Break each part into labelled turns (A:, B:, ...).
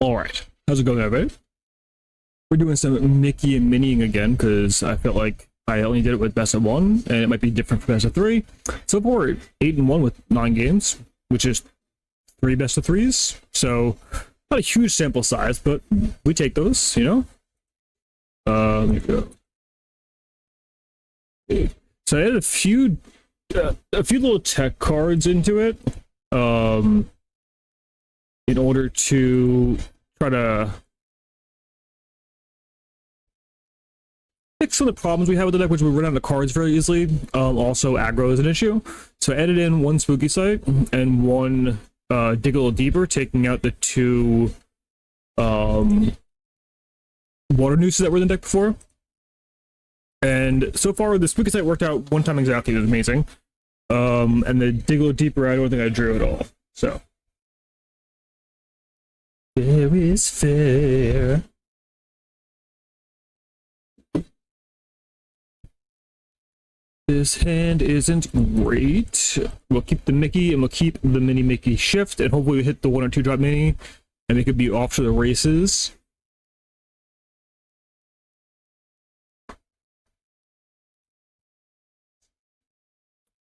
A: All right, how's it going, everybody? We're doing some Mickey and Minnieing again because I felt like I only did it with best of one, and it might be different for best of three. So far, we're 8-1 with 9 games, which is 3 best of threes. So not a huge sample size, but we take those, you know. Let me go. So I added a few little tech cards into it, in order to try to fix some of the problems we have with the deck, which we run out of cards very easily. Also, aggro is an issue. So I added in 1 Spooky Sight and 1 Dig a Little Deeper, taking out the 2 Water Nooses that were in the deck before. And so far, the Spooky Sight worked out one time exactly. It was amazing. And the Dig a Little Deeper, I don't think I drew at all. So fair is fair. This hand isn't great. We'll keep the Mickey and we'll keep the mini Mickey shift, and hopefully we hit the 1 or 2 drop mini and we could be off to the races.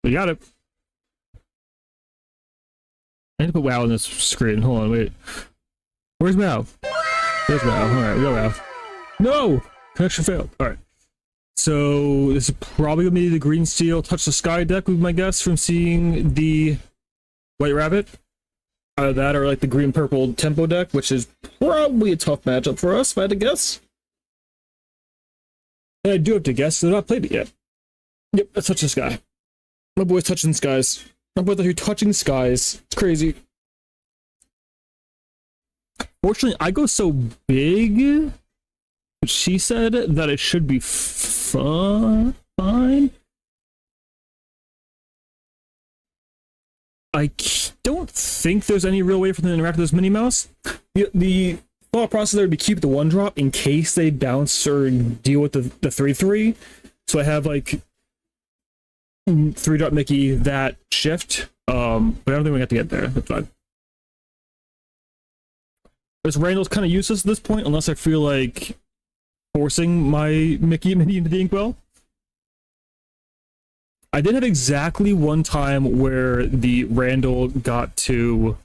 A: We got it. I need to put WoW on this screen. Hold on, wait. Where's WoW? There's WoW. Alright, we got WoW. No! Connection failed. Alright. So this is probably gonna be the green steel touch the sky deck, would be my guess from seeing the white rabbit. Either that or like the green purple tempo deck, which is probably a tough matchup for us if I had to guess. And I do have to guess, they've not played it yet. Yep, that's touch the sky. My boy's touching skies. My boy's out here touching skies. It's crazy. Fortunately, I go so big. She said that it should be fine. I don't think there's any real way for them to interact with this Minnie Mouse. The thought process there would be keep the 1 drop in case they bounce or deal with the 3/3. So I have like 3 drop Mickey that shift. But I don't think we have to get there. That's fine. This Randall's kind of useless at this point unless I feel like forcing my Mickey and Minnie into the Inkwell. I did have exactly one time where the Randall got to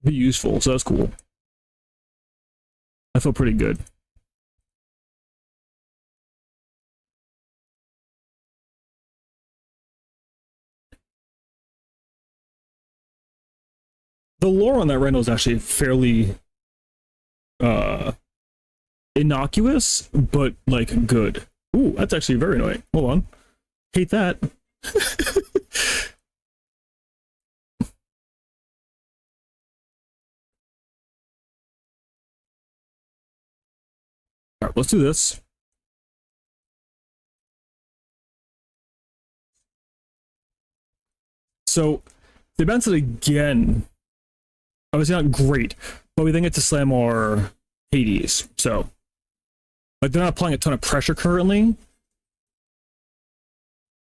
A: be useful, so that's cool. I feel pretty good. The lore on that Randall is actually fairly innocuous, but like good. Ooh, that's actually very annoying. Hold on. Hate that. Alright, let's do this. So, they bounce it again. Obviously not great, but we then get to slam our Hades, so like they're not applying a ton of pressure currently,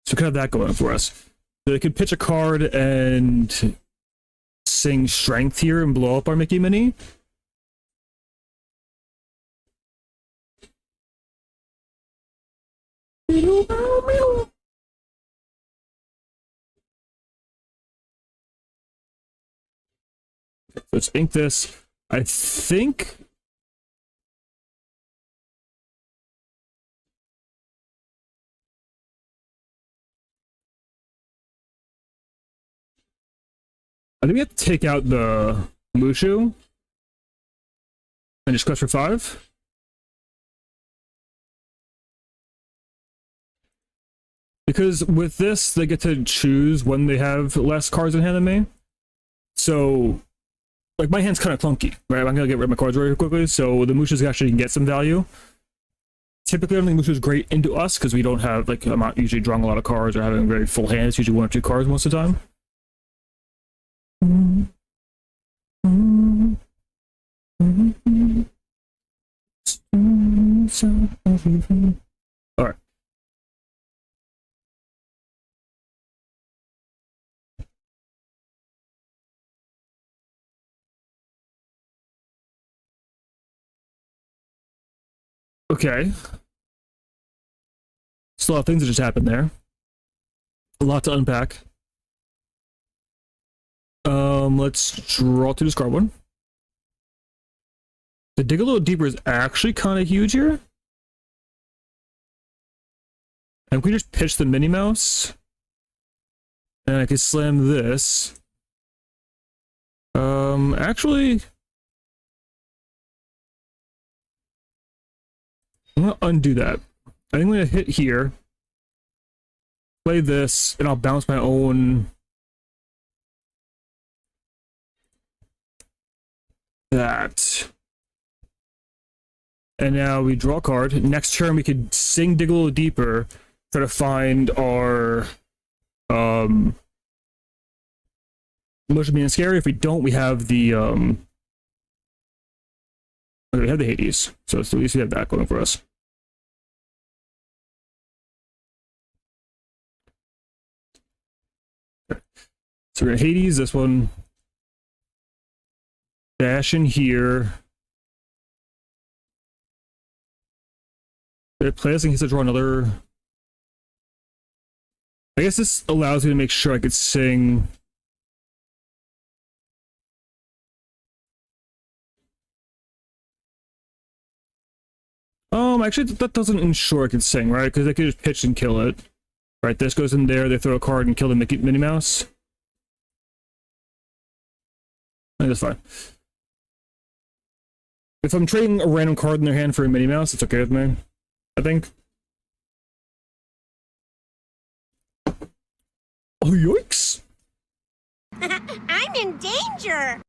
A: so we could have that going for us. So they could pitch a card and sing Strength here and blow up our Mickey Mini. Let's ink this. I think we have to take out the Mushu and just quest for 5. Because with this, they get to choose when they have less cards in hand than me. So, like, my hand's kind of clunky, right? I'm gonna get rid of my cards very quickly, so the Mushu's actually can get some value. Typically, I don't think Mushu's great into us because we don't have, like, I'm not usually drawing a lot of cards or having a very full hand. It's usually 1 or 2 cards most of the time. Alright. Okay. Still a lot of things that just happened there. A lot to unpack. Let's draw to discard one. The dig a little deeper is actually kind of huge here. And we just pitch the Minnie Mouse. And I could slam this. Actually, I'm gonna undo that. I think I'm gonna hit here, play this, and I'll bounce my own. That. And now we draw a card. Next turn we could sing dig a little deeper, try to find our motion being scary. If we don't, we have the okay, we have the Hades, so at least we have that going for us. Okay. So we're gonna Hades this one, dash in here. Did I play this in case I draw another? I guess this allows me to make sure I could sing. Actually, that doesn't ensure I could sing, right? Because I could just pitch and kill it. Right, this goes in there, they throw a card and kill the Minnie Mouse. I think that's fine. If I'm trading a random card in their hand for a Minnie Mouse, it's okay with me, I think. Oh, yikes!
B: I'm in danger!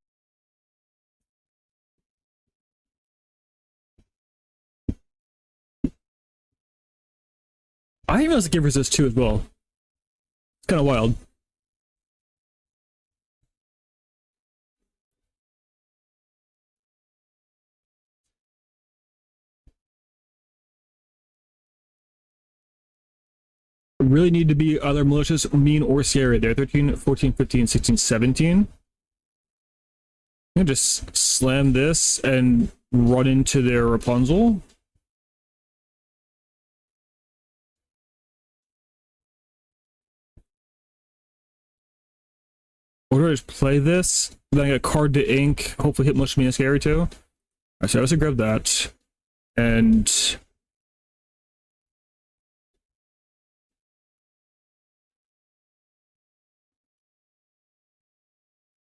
A: I didn't realize the give resist too as well. It's kind of wild. Really need to be either malicious, mean, or scary there. 13, 14, 15, 16, 17. I'm gonna just slam this and run into their Rapunzel. Or do I just play this? Then I get a card to ink. Hopefully hit much mean and scary too. Alright, so I also grab that. And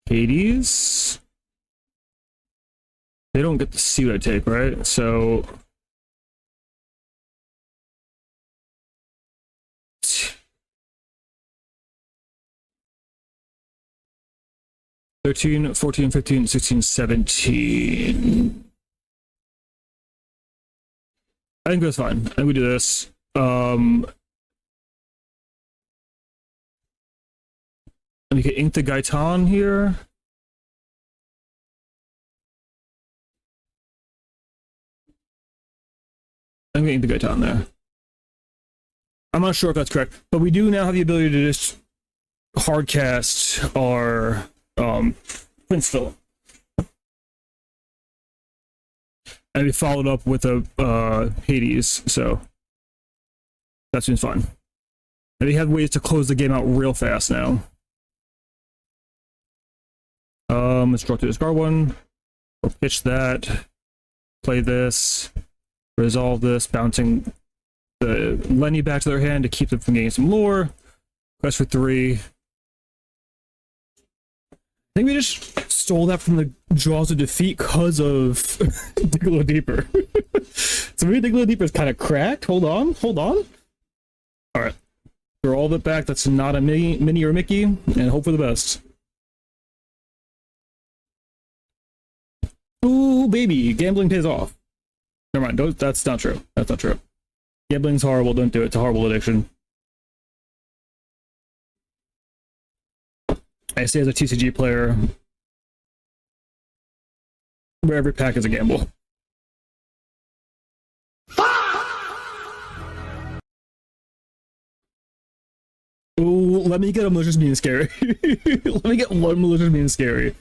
A: Hades. They don't get to see what I take, right? So 13, 14, 15, 16, 17. I think that's fine. I think we do this. And we can ink the Gaitan here. I'm gonna ink the Gaitan there. I'm not sure if that's correct, but we do now have the ability to just hard cast our Prince Philip. And we followed up with a Hades, so that seems fine. And we have ways to close the game out real fast now. Let's draw to discard one. We'll pitch that. Play this. Resolve this, bouncing the Lenny back to their hand to keep them from getting some lore. Quest for 3. I think we just stole that from the Jaws of Defeat because of Dig a Little Deeper. So maybe Dig a Little Deeper is kind of cracked. Hold on. Alright. Throw all of it back. That's not a Minnie or Mickey, and hope for the best. Ooh, baby. Gambling pays off. Never mind. That's not true. That's not true. Gambling's horrible. Don't do it. It's a horrible addiction. I say as a TCG player, where every pack is a gamble. Ooh, let me get a malicious mean scary. Let me get one malicious mean scary.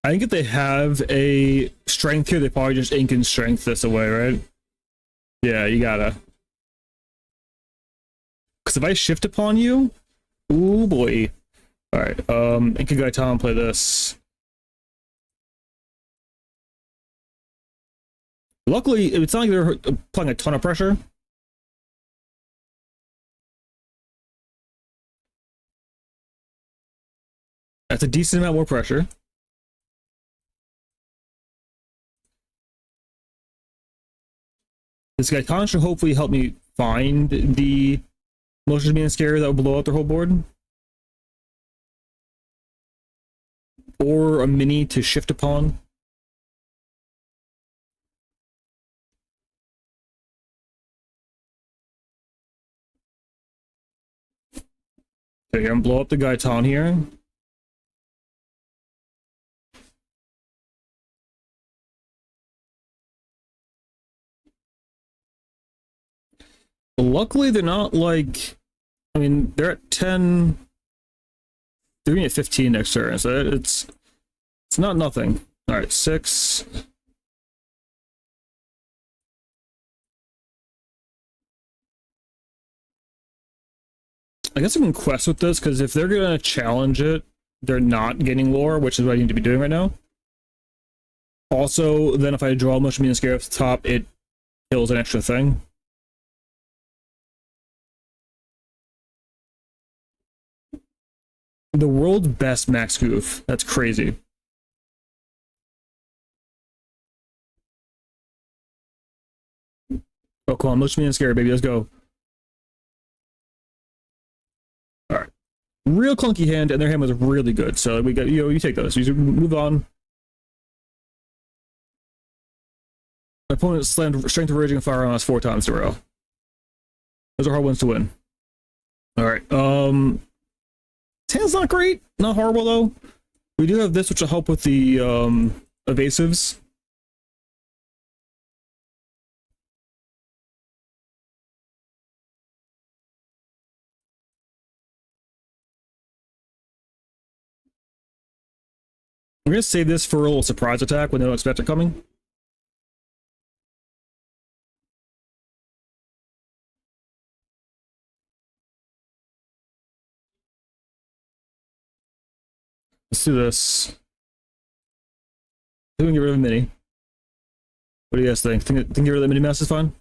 A: I think if they have a strength here, they probably just ink and strength this away, right? Yeah, you gotta. Because if I shift upon you, ooh boy. Alright, Ikigai play this. Luckily, it's not like they're applying a ton of pressure. That's a decent amount more pressure. This guy should hopefully help me find the motion being scary that will blow out their whole board. Or a mini to shift upon. Okay, I'm gonna blow up the Gaitan here. Luckily, they're not like, I mean, they're at 10. They're gonna be at 15 next turn, so it's not nothing. All right, 6. I guess I can quest with this because if they're gonna challenge it, they're not getting lore, which is what I need to be doing right now. Also, then if I draw Motion Being Scare off the top, it kills an extra thing. The world's best max goof. That's crazy. Oh, come on, Motion Being Scare, baby. Let's go. Alright. Real clunky hand, and their hand was really good. So we got, you take those. You move on. My opponent slammed Strength of Raging Fire on us 4 times in a row. Those are hard ones to win. Alright, hand's not great, not horrible though. We do have this, which will help with the evasives. We're gonna save this for a little surprise attack when they don't expect it coming. Let's do this. I think we can get rid of a mini. What do you guys think? Think get rid of the mini mass is fine?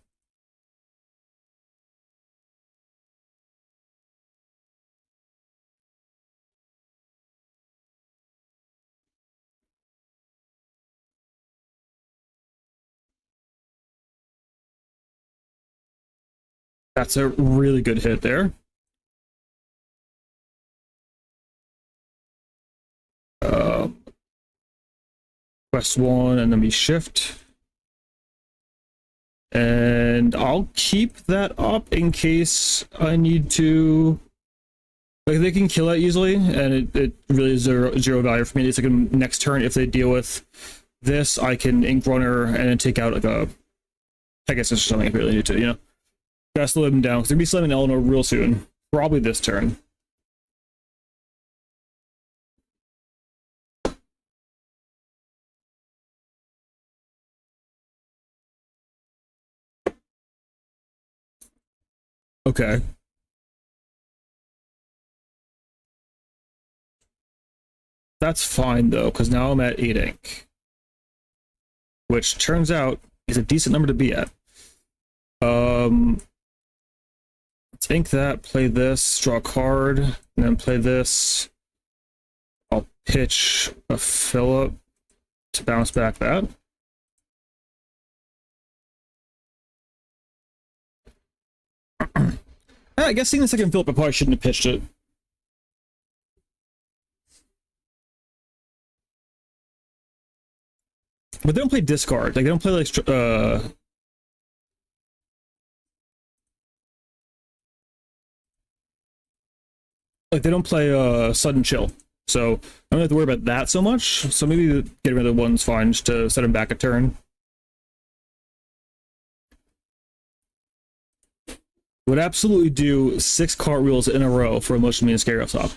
A: That's a really good hit there. Quest 1, and then we shift. And I'll keep that up in case I need to. Like, they can kill it easily, and it really is zero value for me. It's like next turn, if they deal with this, I can Ink Runner and then take out like a Pegasus or something if I really need to, you know? Gotta slow them down, because they're gonna be slamming Eleanor real soon. Probably this turn. Okay. That's fine though, because now I'm at 8 ink. Which turns out is a decent number to be at. Let's ink that, play this, draw a card, and then play this. I'll pitch a Phillip to bounce back that. I guess seeing the second Phillip, I probably shouldn't have pitched it. But they don't play discard. Like, they don't play like they don't play sudden chill. So I don't have to worry about that so much. So maybe getting rid of the one's fine just to set him back a turn. Would absolutely do 6 cartwheels in a row for a Motion Being Scary off top.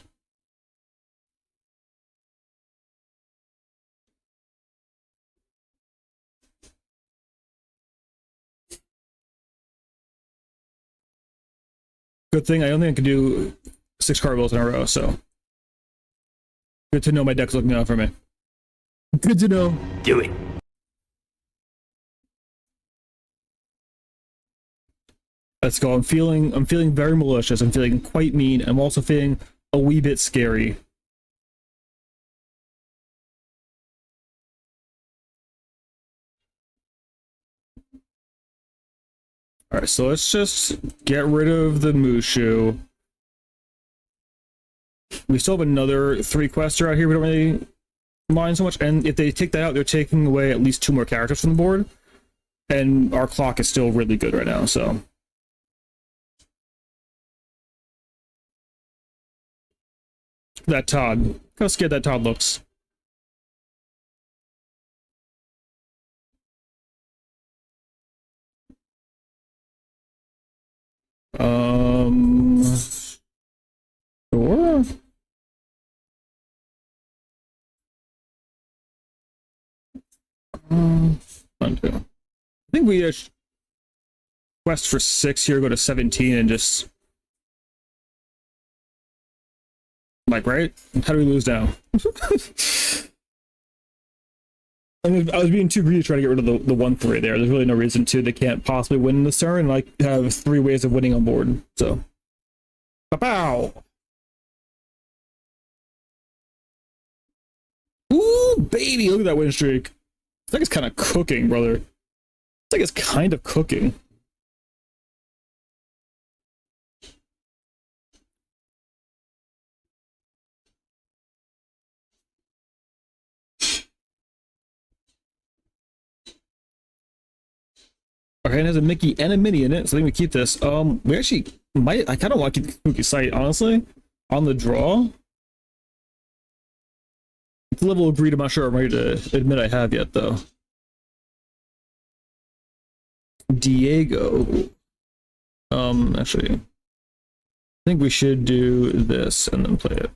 A: Good thing I don't think I can do 6 card rolls in a row, so good to know my deck's looking out for me. Good to know.
C: Do it.
A: Let's go. I'm feeling very malicious. I'm feeling quite mean. I'm also feeling a wee bit scary. Alright, so let's just get rid of the Mushu. We still have another 3-quester out here we don't really mind so much, and if they take that out, they're taking away at least 2 more characters from the board, and our clock is still really good right now, so... That Todd. Look how scared that Todd looks. Sure. Undo. I think we quest for 6 here, go to 17 and just... Like, right? How do we lose now? I was being too greedy to try to get rid of the 1-3 there. There's really no reason to. They can't possibly win this turn, and I have 3 ways of winning on board, so... Pow! Ooh, baby! Look at that win streak. It's like it's kind of cooking, brother. It's like it's kind of cooking. Okay, and there's a Mickey and a Minnie in it, so I think we keep this. We actually might... I kind of want to keep the spooky sight, honestly. On the draw. It's a level of greed I'm not sure I'm ready to admit I have yet, though. Diego. Actually, I think we should do this and then play it.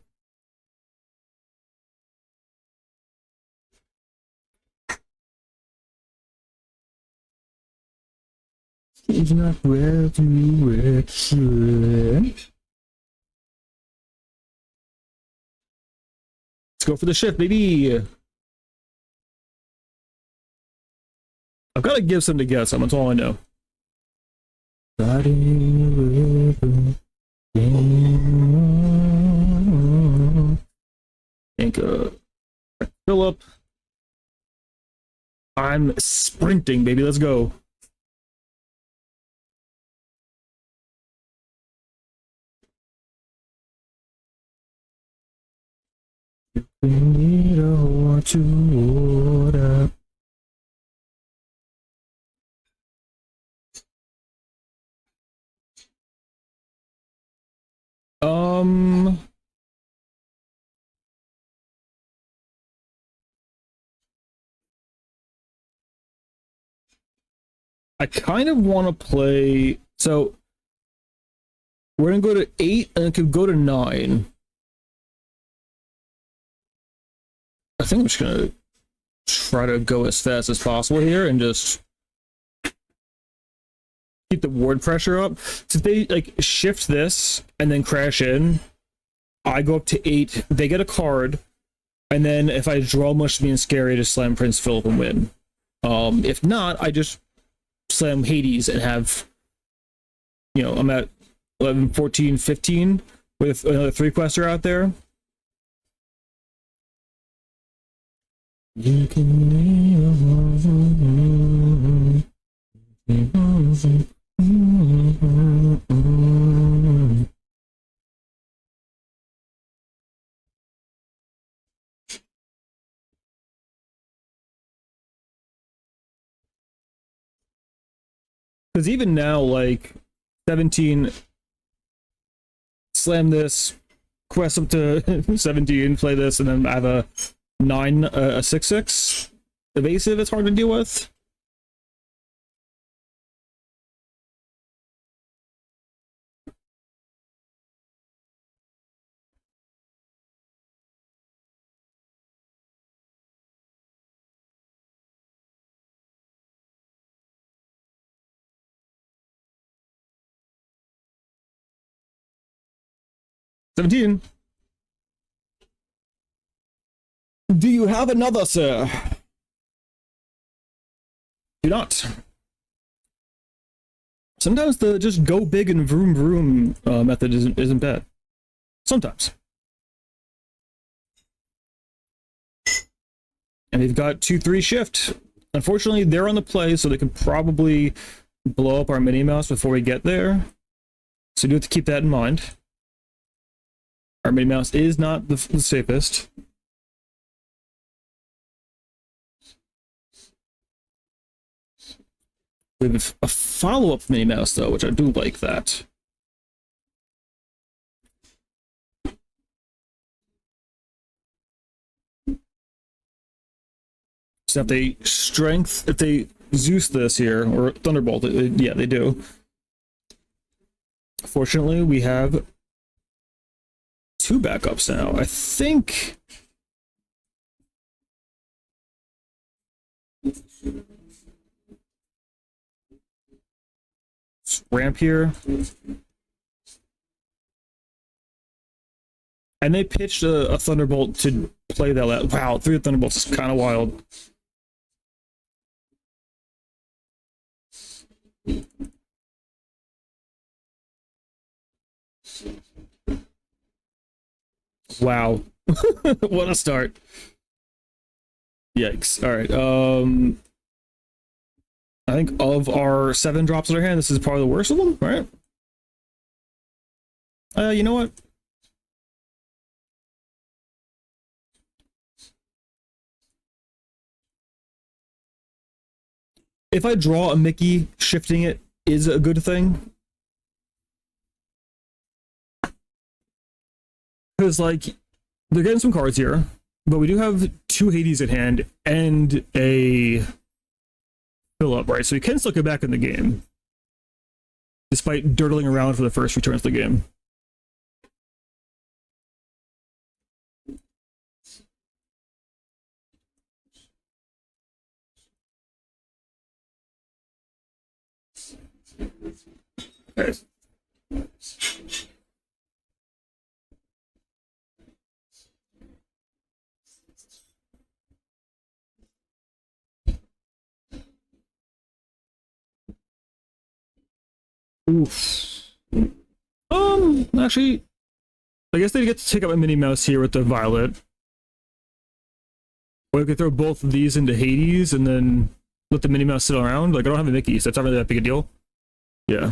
A: He's not where to accept. Let's go for the shift, baby. I've got to give some to get some, that's all I know. Anchor. Philip. I'm sprinting, baby. Let's go. We need a war to order. I kind of want to play, so we're gonna go to 8 and it could go to 9. I think I'm just gonna try to go as fast as possible here and just keep the ward pressure up. So if they like shift this and then crash in, I go up to 8, they get a card, and then if I draw much being scary, I just slam Prince Philip and win. If not, I just slam Hades and have, you know, I'm at 11, 14, 15 with another 3-quester out there. You can... Because even now, like, 17, slam this, quest up to 17, play this, and then I have a 9, a 6/6 evasive. It's hard to deal with. 17. Do you have another, sir? Do not. Sometimes the just go big and vroom vroom method isn't bad. Sometimes. And they've got 2-3 shift. Unfortunately, they're on the play, so they can probably blow up our mini mouse before we get there. So you do have to keep that in mind. Our mini mouse is not the safest. We have a follow-up mini mouse though, which I do like that. So if they Zeus this here, or Thunderbolt, yeah, they do. Fortunately, we have 2 backups now. I think ramp here. And they pitched a Thunderbolt to play that. Wow, 3 Thunderbolts is kind of wild. Wow. What a start. Yikes. All right. I think of our 7 drops in our hand, this is probably the worst of them, right? You know what? If I draw a Mickey, shifting it is a good thing. Because, like, they're getting some cards here, but we do have 2 Hades at hand and a fill up, right? So we can still get back in the game, despite dirtling around for the first few turns of the game. Okay. Oof. Actually, I guess they get to take out my mini mouse here with the violet. Or we could throw both of these into Hades and then let the mini mouse sit around. Like, I don't have a Mickey, so that's not really that big a deal. Yeah.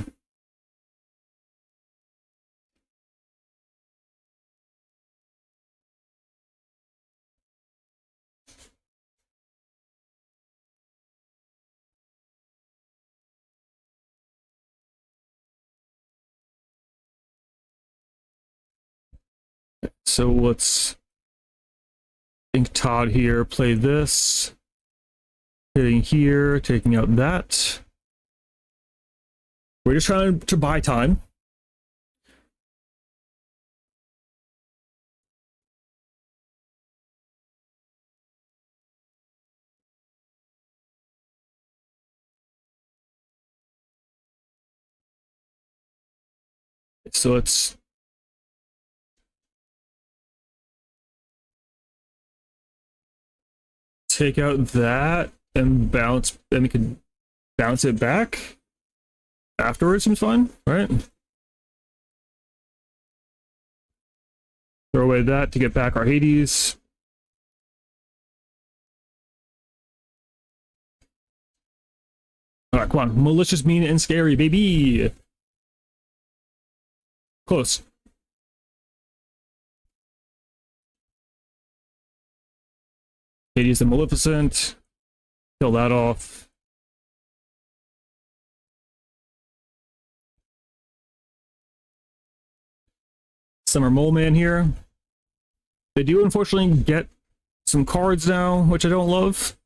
A: So let's think Todd here, play this. Hitting here, taking out that. We're just trying to buy time. So let's take out that and bounce, and we can bounce it back afterwards. Seems fine, right? Throw away that to get back our Hades. All right, come on, malicious, mean, and scary, baby. Close. Hades the Maleficent. Kill that off. Summer Mole Man here. They do unfortunately get some cards now, which I don't love.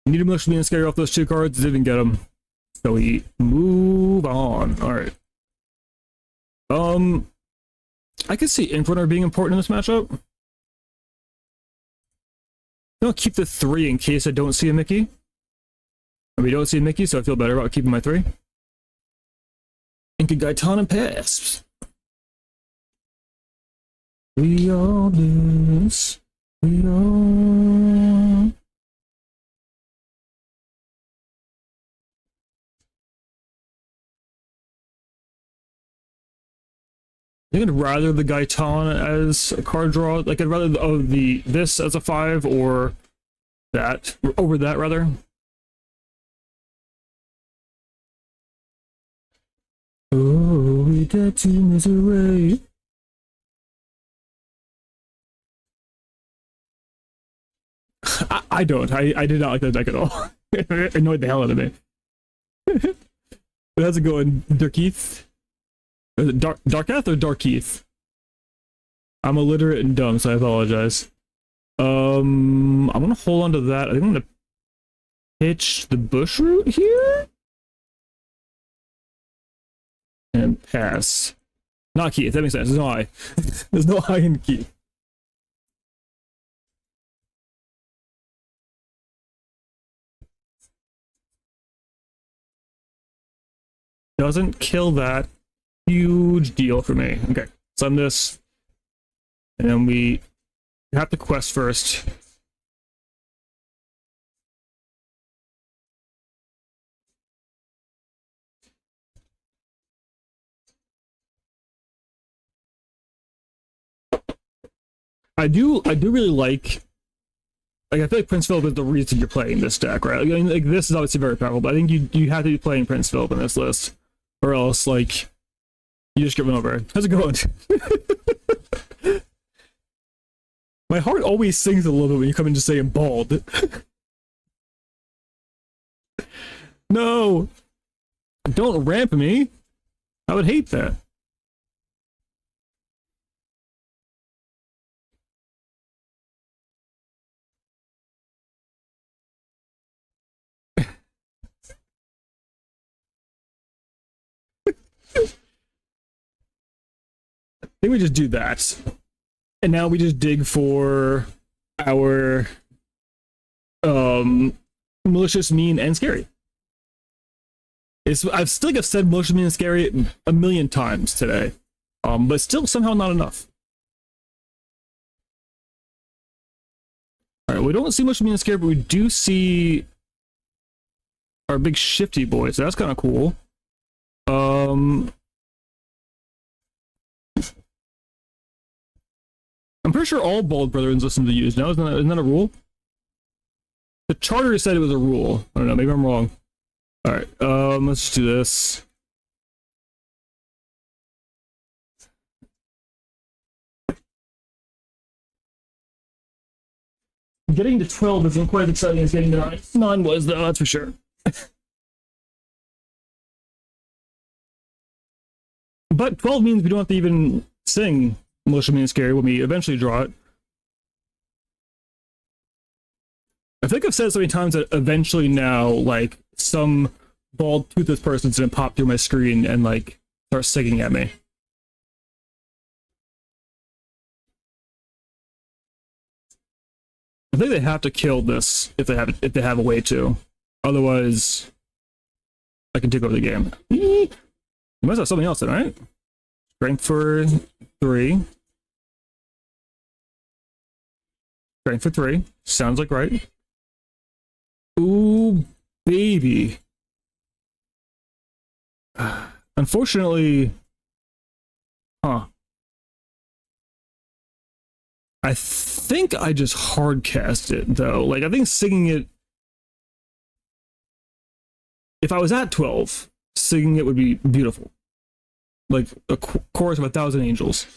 A: Need to much being scary off those 2 cards, didn't get them. So we move on. Alright. I could see Infinite being important in this matchup. I'll keep the 3 in case I don't see a Mickey. And we don't see a Mickey, so I feel better about keeping my 3. Inca Gaetana pass. We all lose. We all. I think I'd rather the Gaetan as a card draw. Like I'd rather this as a 5 or that over that rather. Oh, we dead to misery. I don't. I did not like that deck at all. It annoyed the hell out of me. How's it going, Darkeith? Is it Darketh or Darkeith? I'm illiterate and dumb, so I apologize. I'm gonna hold on to that. I think I'm gonna pitch the bush route here and pass. Not Keith. That makes sense. There's no I. There's no I in Keith. Doesn't kill that. Huge deal for me. Okay, send this. And then we have to quest first. I do really like I feel like Prince Philip is the reason you're playing this deck, right? I mean, like this is obviously very powerful, but I think you have to be playing Prince Philip in this list. Or else, like, you just get run over. How's it going? My heart always sings a little bit when you come in to say I'm bald. No! Don't ramp me! I would hate that. I think we just do that. And now we just dig for our malicious, mean, and scary. I've said malicious, mean, and scary a million times today. But still somehow not enough. Alright, we don't see much mean and scary, but we do see our big shifty boy, so that's kinda cool. I'm pretty sure all Bald Brethrens listen to use now. Isn't that a rule? The charter said it was a rule. I don't know, maybe I'm wrong. Alright, let's just do this. Getting to 12 isn't quite as exciting as getting to 9. 9 was, though, that's for sure. But 12 means we don't have to even sing Malicious, Mean, and Scary when we eventually draw it. I think I've said so many times that eventually now, like, some bald, toothless person's gonna pop through my screen and, like, start singing at me. I think they have to kill this if they have a way to. Otherwise, I can take over the game. You must have something else then, right? Strength for 3. Strength for 3. Sounds like right. Ooh, baby. Unfortunately, huh. I think I just hardcast it, though. Like, I think singing it... If I was at 12, singing it would be beautiful. Like, a chorus of 1,000 angels.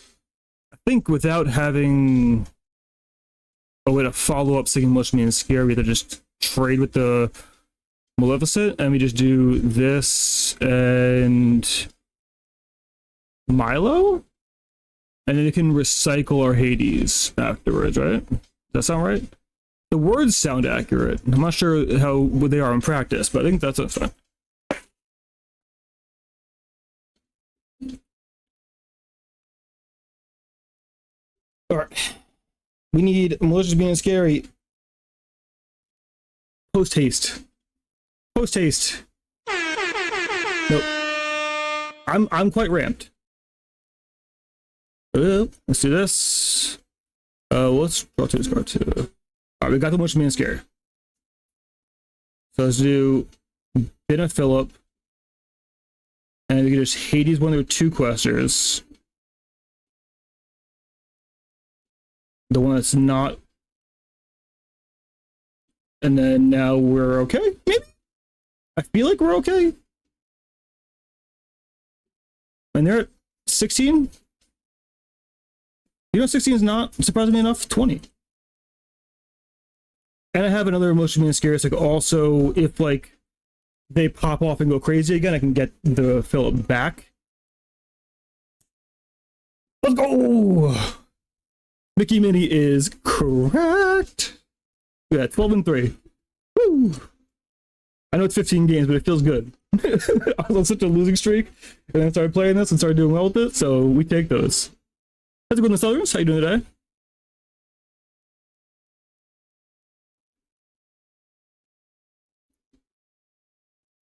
A: I think without having a way to follow up singing Malicious, Mean, and Scary, we have to just trade with the Maleficent, and we just do this and Milo? And then you can recycle our Hades afterwards, right? Does that sound right? The words sound accurate. I'm not sure what they are in practice, but I think that's fine. Alright. We need Malicious, Mean, and Scary Post haste. Post haste. Nope. I'm quite ramped. Let's do this. Let's draw to this card too. Alright, we got the much man scare. So let's do Bin of Philip. And we can just Hades one of their 2 questers. The one that's not. And then now we're okay, maybe? I feel like we're okay. And they're at 16? You know, 16 is not surprisingly enough, 20. And I have another emotionally scary. It's like also if like they pop off and go crazy again, I can get the Philip back. Let's go! Mickey Mini is correct. Yeah, 12 and 3. Woo! I know it's 15 games, but it feels good. I was on such a losing streak, and then I started playing this and started doing well with it, so we take those. How's it going, Sellers? How you doing today?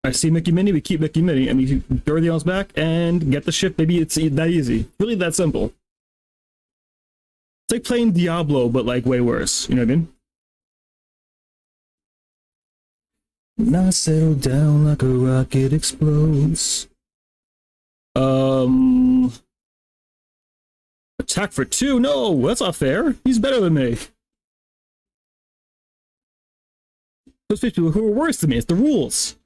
A: I see Mickey Mini, we keep Mickey Mini, and we throw the else back and get the shift. Maybe it's that easy. Really that simple. It's like playing Diablo, but like way worse. You know what I mean? Now settle down like a rocket explodes. Attack for 2? No, that's not fair. He's better than me. Those people who are worse than me. It's the rules.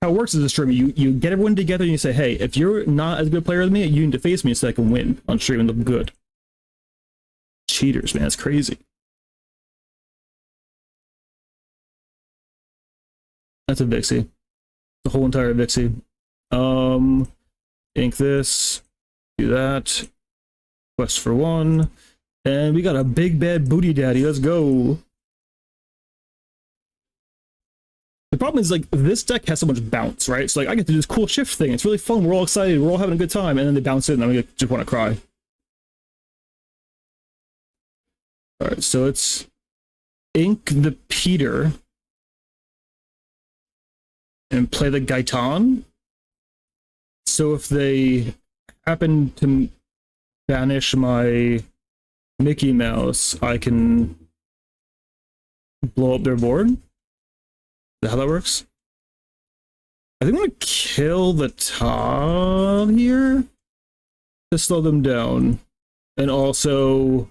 A: How it works is this stream. You get everyone together and you say, hey, if you're not as good a player as me, you need to face me so I can win on stream and look good. Cheaters, man. It's crazy. That's a Vixie. The whole entire Vixie. Ink this. Do that. Quest for 1. And we got a big bad booty daddy. Let's go. The problem is, like, this deck has so much bounce, right? So, like, I get to do this cool shift thing. It's really fun. We're all excited. We're all having a good time. And then they bounce it, and I just want to cry. Alright, so it's Ink the Peter. And play the Gaetan. So if they happen to banish my Mickey Mouse, I can blow up their board. Is that how that works? I think I'm gonna kill the top here to slow them down. And also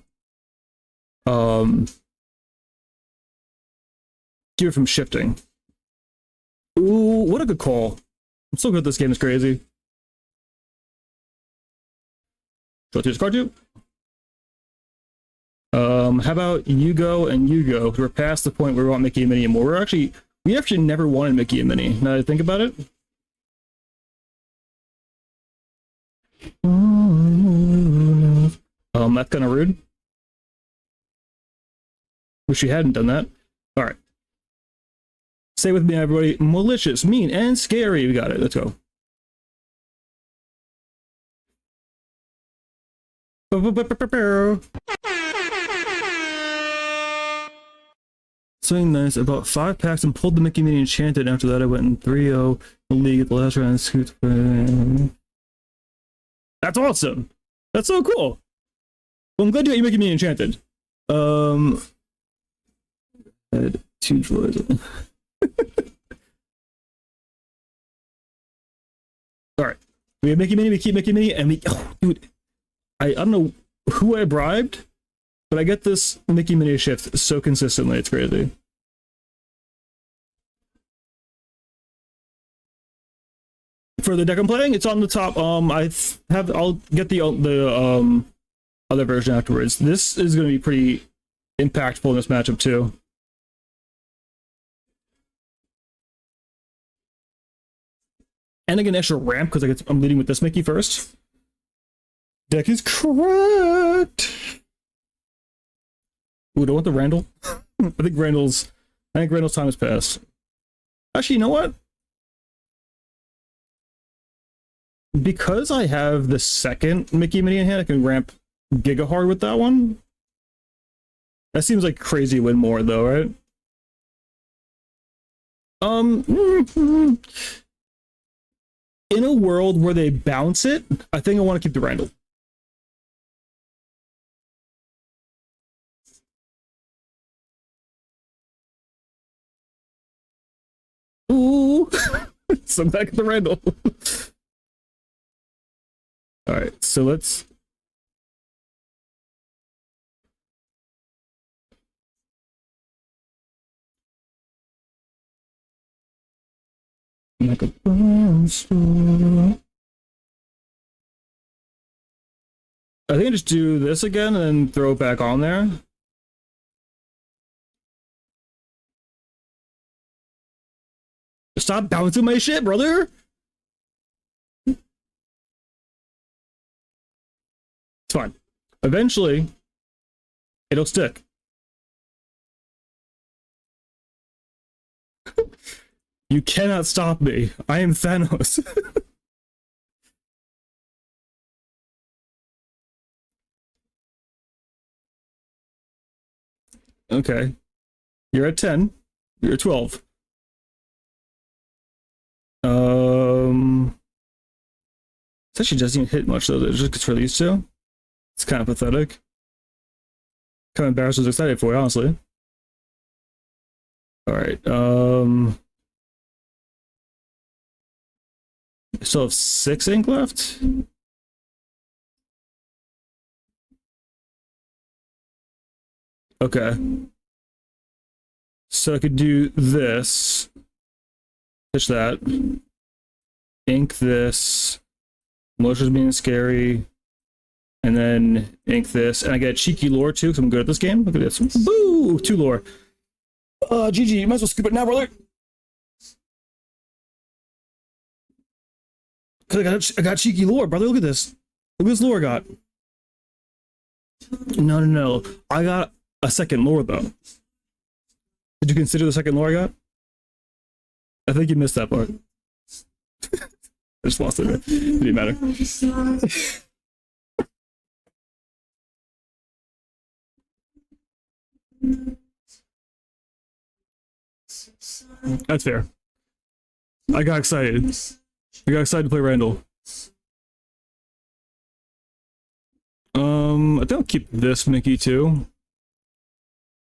A: keep it from shifting. Ooh, what a good call. I'm so good at this game, it's crazy. Draw to discard you. How about you go and you go? We're past the point where we want Mickey and Minnie anymore. We actually never wanted Mickey and Minnie, now that I think about it. That's kind of rude. Wish you hadn't done that. Alright. Say with me, everybody. Malicious, mean, and scary. We got it. Let's go. Something nice. I bought 5 packs and pulled the Mickey Mini Enchanted. After that, I went in 3-0 the league at the last round. That's awesome. That's so cool. Well, I'm glad you got your Mickey Mini Enchanted. Had 2 droids. Alright. We have Mickey Mini, we keep Mickey Mini, and we... Oh, dude. I don't know who I bribed, but I get this Mickey Mini shift so consistently, it's crazy. For the deck I'm playing, it's on the top. I'll get the other version afterwards. This is going to be pretty impactful in this matchup too. And I get an extra ramp because I'm leading with this Mickey first. Deck is correct. Ooh, don't want the Randall. I think Randall's time has passed. Actually, you know what? Because I have the second Mickey Mini in hand, I can ramp Giga Hard with that one. That seems like crazy win more though, right? In a world where they bounce it, I think I want to keep the Randall. Ooh, so I'm back at the Randall. All right, so let's. Like a I think I just do this again and then throw it back on there. Stop bouncing my shit, brother! It's fine. Eventually, it'll stick. You cannot stop me. I am Thanos. Okay. You're at 10. You're at 12. This actually doesn't even hit much though. It just gets for these two. It's kind of pathetic. Kind of embarrassed. I was excited for it, honestly. All right. I still have 6 ink left. Okay. So I could do this. Pitch that. Ink this. Motion's being scary. And then ink this. And I get cheeky lore too, because I'm good at this game. Look at this. Boo! 2 lore. GG, you might as well scoop it now, brother. Cause I got cheeky lore, brother. Look at this. Look at this lore I got. No. I got a second lore though. Did you consider the second lore I got? I think you missed that part. I just lost it. It didn't matter. That's fair. I got excited. I got excited to play Randall. I think I'll keep this Mickey too.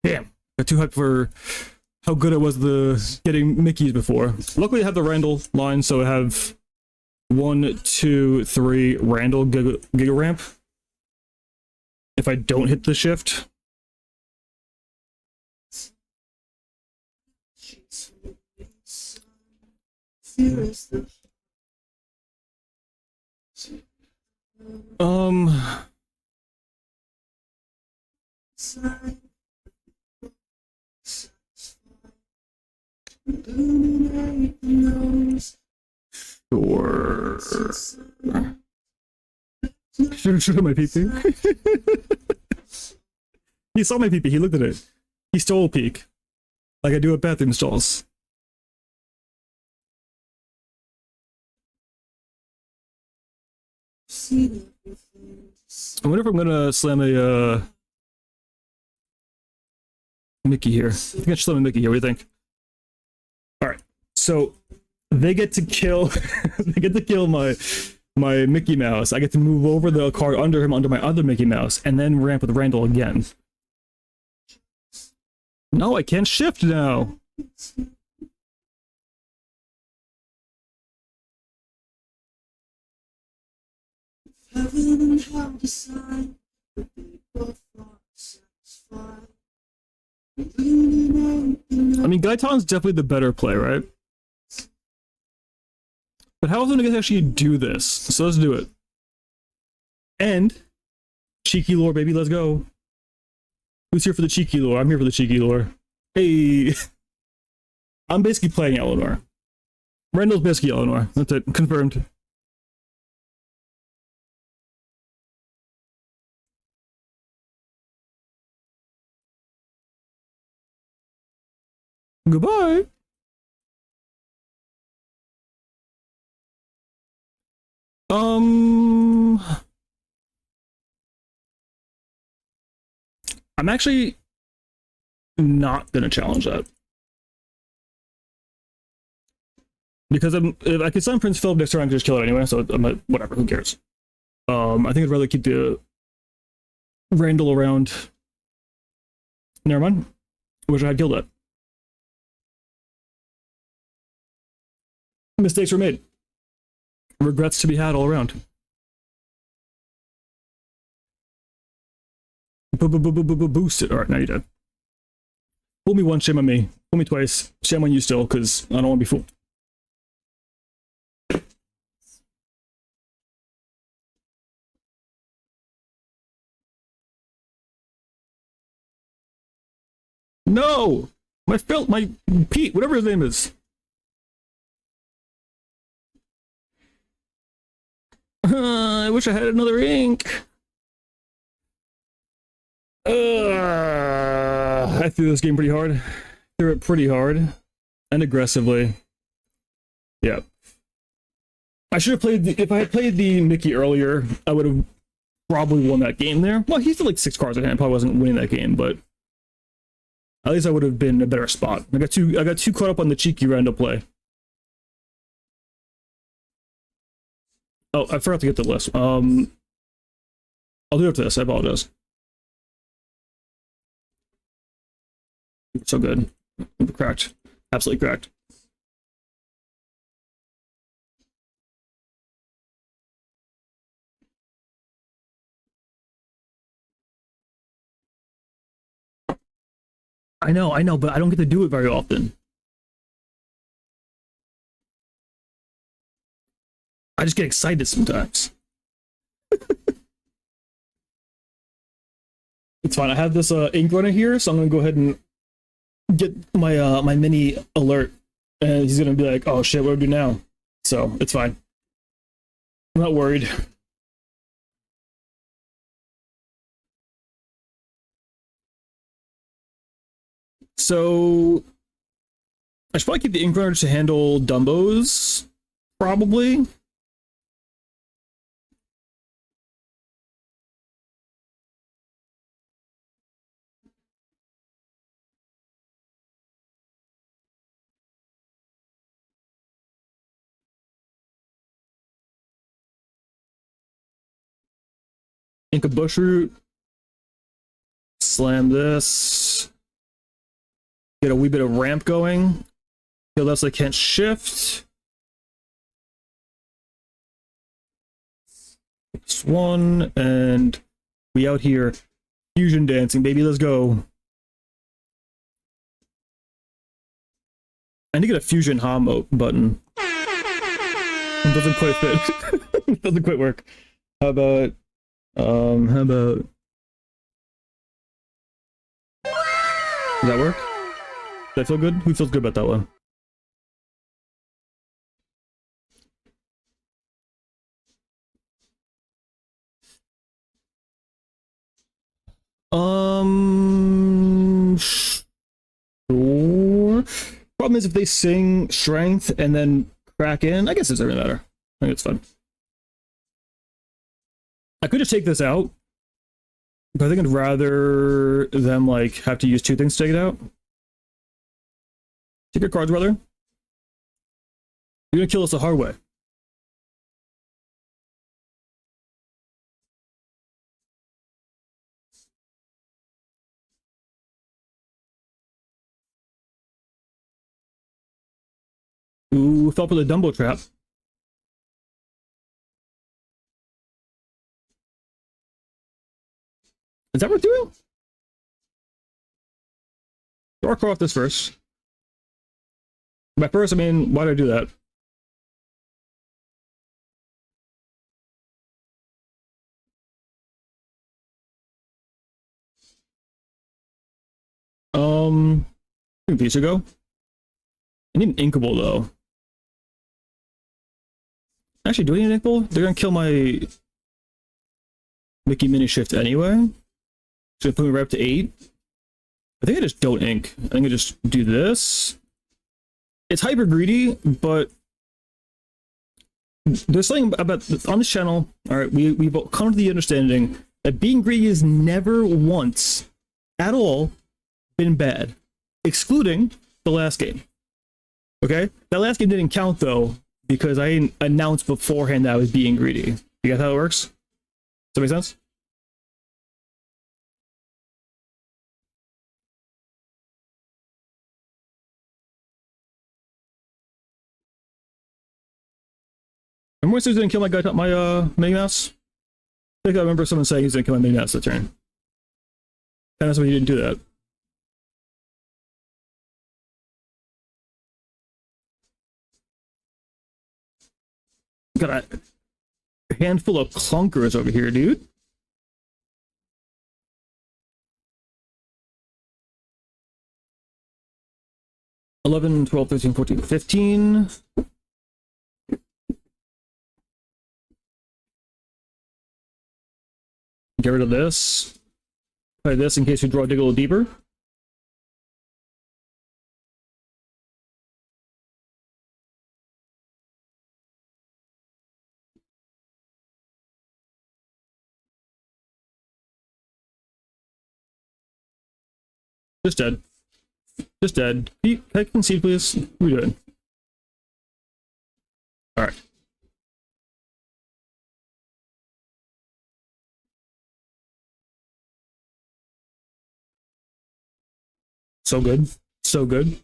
A: Damn, got too hyped for how good it was getting Mickeys before. Luckily, I have the Randall line, so I have 1, 2, 3 Randall Giga Ramp. If I don't hit the shift. Sure. Should have my PP. He saw my PP. He looked at it. He stole a peek, like I do at bathroom stalls. I wonder if I'm gonna slam a Mickey here. I think I should slam a Mickey here. What do you think? All right. So they get to kill. They get to kill my Mickey Mouse. I get to move over the card under him, under my other Mickey Mouse, and then ramp with Randall again. No, I can't shift now. I mean, Gaitan's definitely the better play, right? But how often do I actually do this? So let's do it. And cheeky lore, baby, let's go. Who's here for the cheeky lore? I'm here for the cheeky lore. Hey, I'm basically playing Eleanor. Randall's basically Eleanor. That's it. Confirmed. Goodbye. I'm actually not gonna challenge that. Because if I could sign Prince Philip next turn, I can just kill it anyway, so I'm like, whatever, who cares? I think I'd rather keep the Randall around. Never mind. Wish I had killed it. Mistakes were made. Regrets to be had all around. Boost it. Alright, now you're dead. Fool me once, shame on me. Fool me twice, shame on you still, because I don't want to be fooled. No! My Pete, whatever his name is. I wish I had another ink. I threw this game pretty hard. Threw it pretty hard. And aggressively. Yeah. I should have played if I had played the Mickey earlier, I would have probably won that game there. Well, he's still like 6 cards in hand, probably wasn't winning that game, but at least I would have been in a better spot. I got too caught up on the cheeky Randall play. Oh, I forgot to get the list. I'll do it after this. I apologize. So good. Cracked. Absolutely cracked. I know, but I don't get to do it very often. I just get excited sometimes. It's fine. I have this ink runner here, so I'm gonna go ahead and get my my mini alert, and he's gonna be like, "Oh shit, what do I do now?" So it's fine. I'm not worried. So I should probably keep the ink runner to handle Dumbos, probably. Ink a bush root. Slam this. Get a wee bit of ramp going. Kill that so I can't shift. This one, and we out here. Fusion dancing, baby, let's go. I need to get a fusion hom button. It doesn't quite fit. It doesn't quite work. How about does that work? Does that feel good? Who feels good about that one? Sure. Problem is if they sing strength and then crack in, I guess it doesn't really matter. I think it's fun. I could just take this out, but I think I'd rather them like have to use 2 things to take it out. Take your cards, brother. You're gonna kill us the hard way. Ooh, fell for the Dumbo trap. Is that what we're doing? Draw a card off this first. By first, I mean, why did I do that? I think these should go. I need an Inkable, though. Actually, do I need an Inkable? They're gonna kill my Mickey Mini Shift anyway. So put me right up to 8. I think I just don't ink. I think I just do this. It's hyper greedy, but there's something about on this channel. All right, we've come to the understanding that being greedy has never once at all been bad, excluding the last game. Okay? That last game didn't count, though, because I announced beforehand that I was being greedy. You guys how it works? Does that make sense? Remember when Susan didn't kill my Mickey Mouse? I think I remember someone saying he's gonna kill my Mickey Mouse that turn. And that's why you didn't do that. Got a handful of clunkers over here, dude. $11, $12, $13, $14, $15. Get rid of this. Play this in case we draw a dig a little deeper. Just dead. Just dead. Can I concede, please? What are we doing? Alright. So good. So good.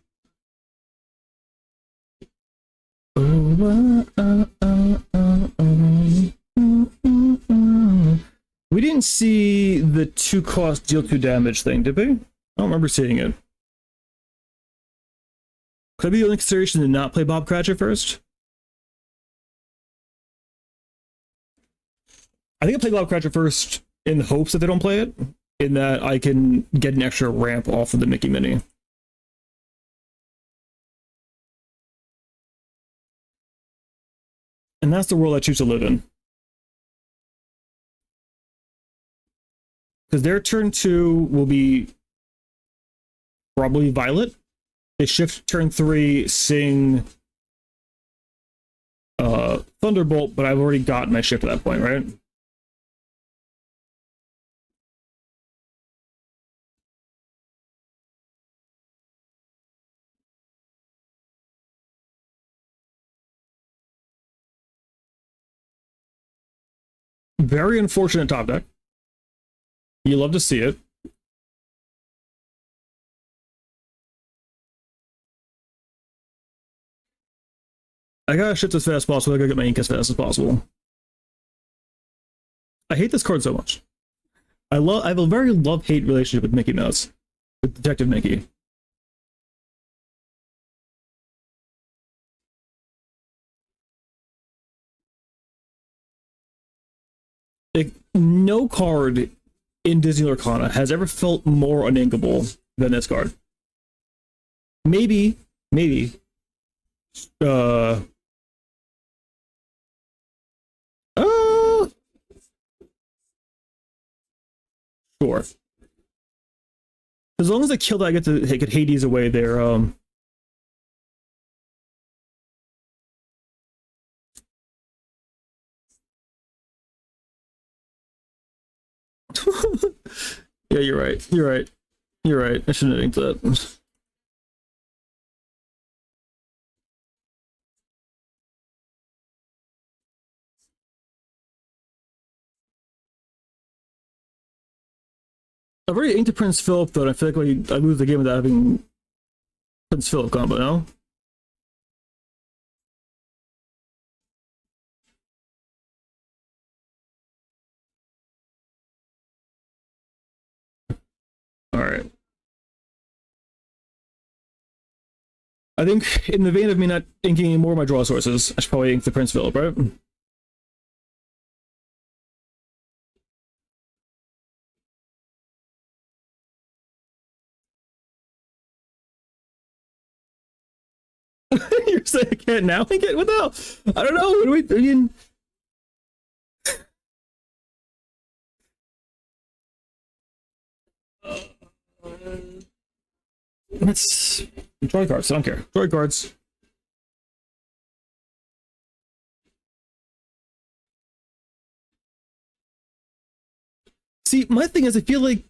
A: We didn't see the 2-cost deal 2 damage thing, did we? I don't remember seeing it. Could be the only consideration to not play Bob Cratchit first? I think I play Bob Cratchit first in the hopes that they don't play it, in that I can get an extra ramp off of the Mickey Mini. And that's the world I choose to live in. Because their turn 2 will be probably Violet. They shift turn 3, sing Thunderbolt, but I've already gotten my shift at that point, right? Very unfortunate top deck. You love to see it. I gotta shift as fast as possible. I gotta get my ink as fast as possible. I hate this card so much. I have a very love-hate relationship with Mickey Mouse. With Detective Mickey. Like, no card in Disney Lorcana has ever felt more uninkable than this card. Maybe, sure. As long as I kill that, I get to get Hades away there. Yeah, you're right. You're right. You're right. I shouldn't have inked that. I've already inked to Prince Philip, though, and I feel like I lose the game without having Prince Philip combo now. Alright. I think, in the vein of me not inking any more of my draw sources, I should probably ink the Prince Philip, right? You're saying I can't now ink it? What the hell? I don't know. What do I mean? Let's draw cards. I don't care. Draw cards. See, my thing is, I feel like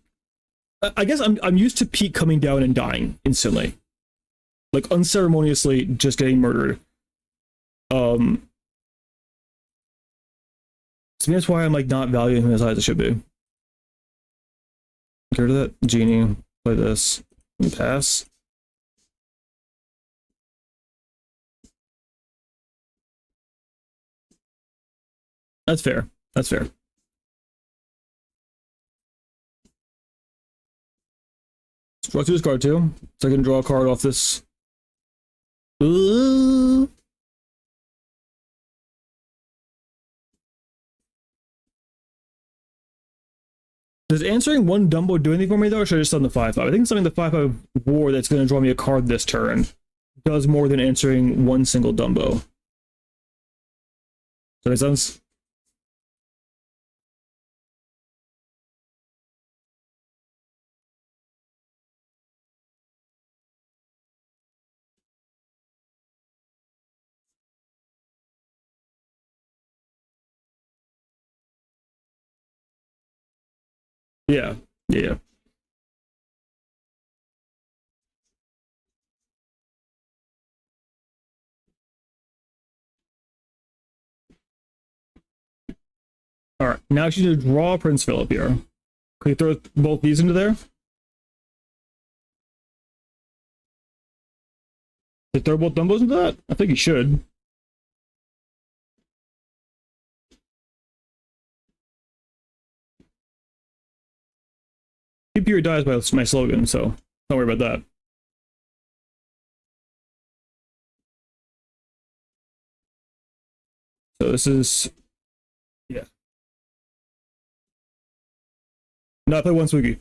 A: I guess I'm used to Pete coming down and dying instantly. like unceremoniously just getting murdered. So that's why I'm like not valuing him as high as it should be. Get rid of that genie. Play this. And pass. That's fair. That's fair. Draw to discard two, so I can draw a card off this. Does answering one Dumbo do anything for me though, or should I just send the 5/5? I think something the 5/5 war that's going to draw me a card this turn does more than answering one single Dumbo. Does that make sense? Yeah, yeah. All right, now I should draw Prince Philip here. Can you throw both these into there? Did throw both Dumbos into that? I think you should. Keep your dies by my slogan, so don't worry about that. So this is, yeah. Not play one Swiggy.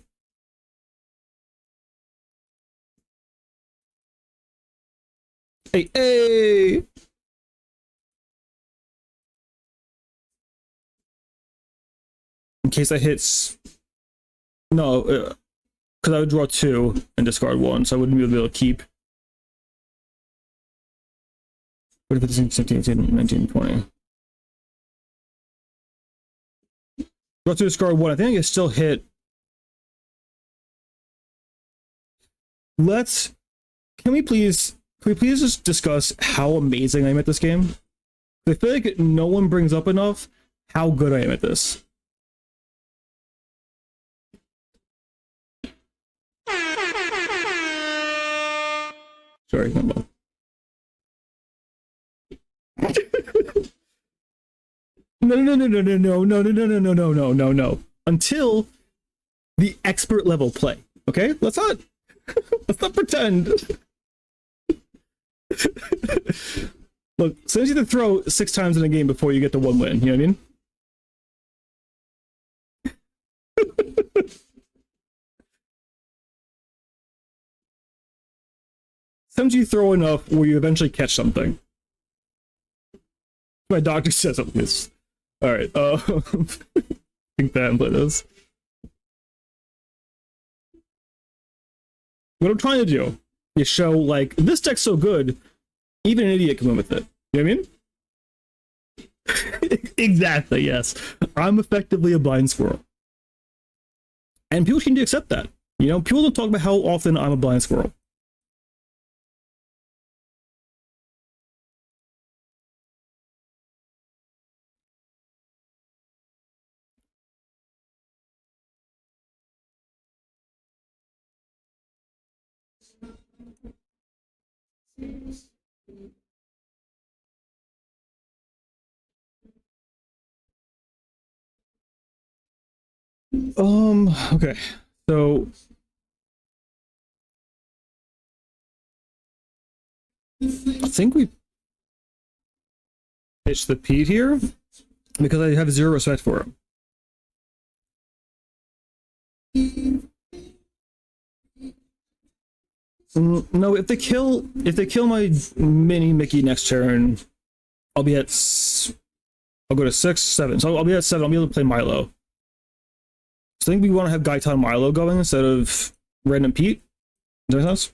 A: Hey, hey! In case that hits, no, because I would draw two and discard one, so I wouldn't be able to keep. What if it's 17, 18, 19, 20? Draw two, discard one. I think I can still hit. Can we please just discuss how amazing I am at this game? I feel like no one brings up enough how good I am at this. Sorry, come on. No. Until the expert level play. Okay? Let's not pretend. Look, sometimes you have to throw 6 times in a game before you get to 1 win, you know what I mean? Sometimes you throw enough where you eventually catch something. My doctor says at least. Alright, think that and play this. What I'm trying to do is show, like, this deck's so good, even an idiot can win with it. You know what I mean? Exactly, yes. I'm effectively a blind squirrel. And people seem to accept that. You know, people don't talk about how often I'm a blind squirrel. Okay. So I think we pitched the Pete here because I have 0 respect for him. No, if they kill my mini Mickey next turn, I'll be at I'll go to 6, 7. So I'll be at 7. I'll be able to play Milo. So I think we want to have Gaitan Milo going instead of random Pete. Does that make sense?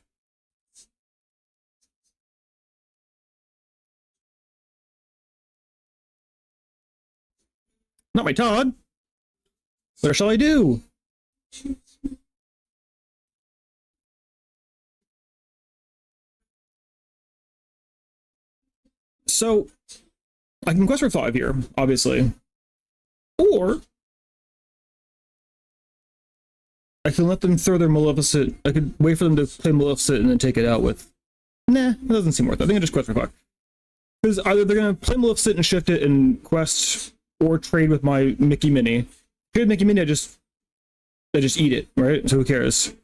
A: Not my Todd. What shall I do? So I can quest for 5 here, obviously. Or I can let them throw their Maleficent. I could wait for them to play Maleficent and then take it out with. Nah, it doesn't seem worth it. I think I just quest for 5. Because either they're going to play Maleficent and shift it and quest, or trade with my Mickey Mini. Trade Mickey Mini, I just eat it, right? So who cares?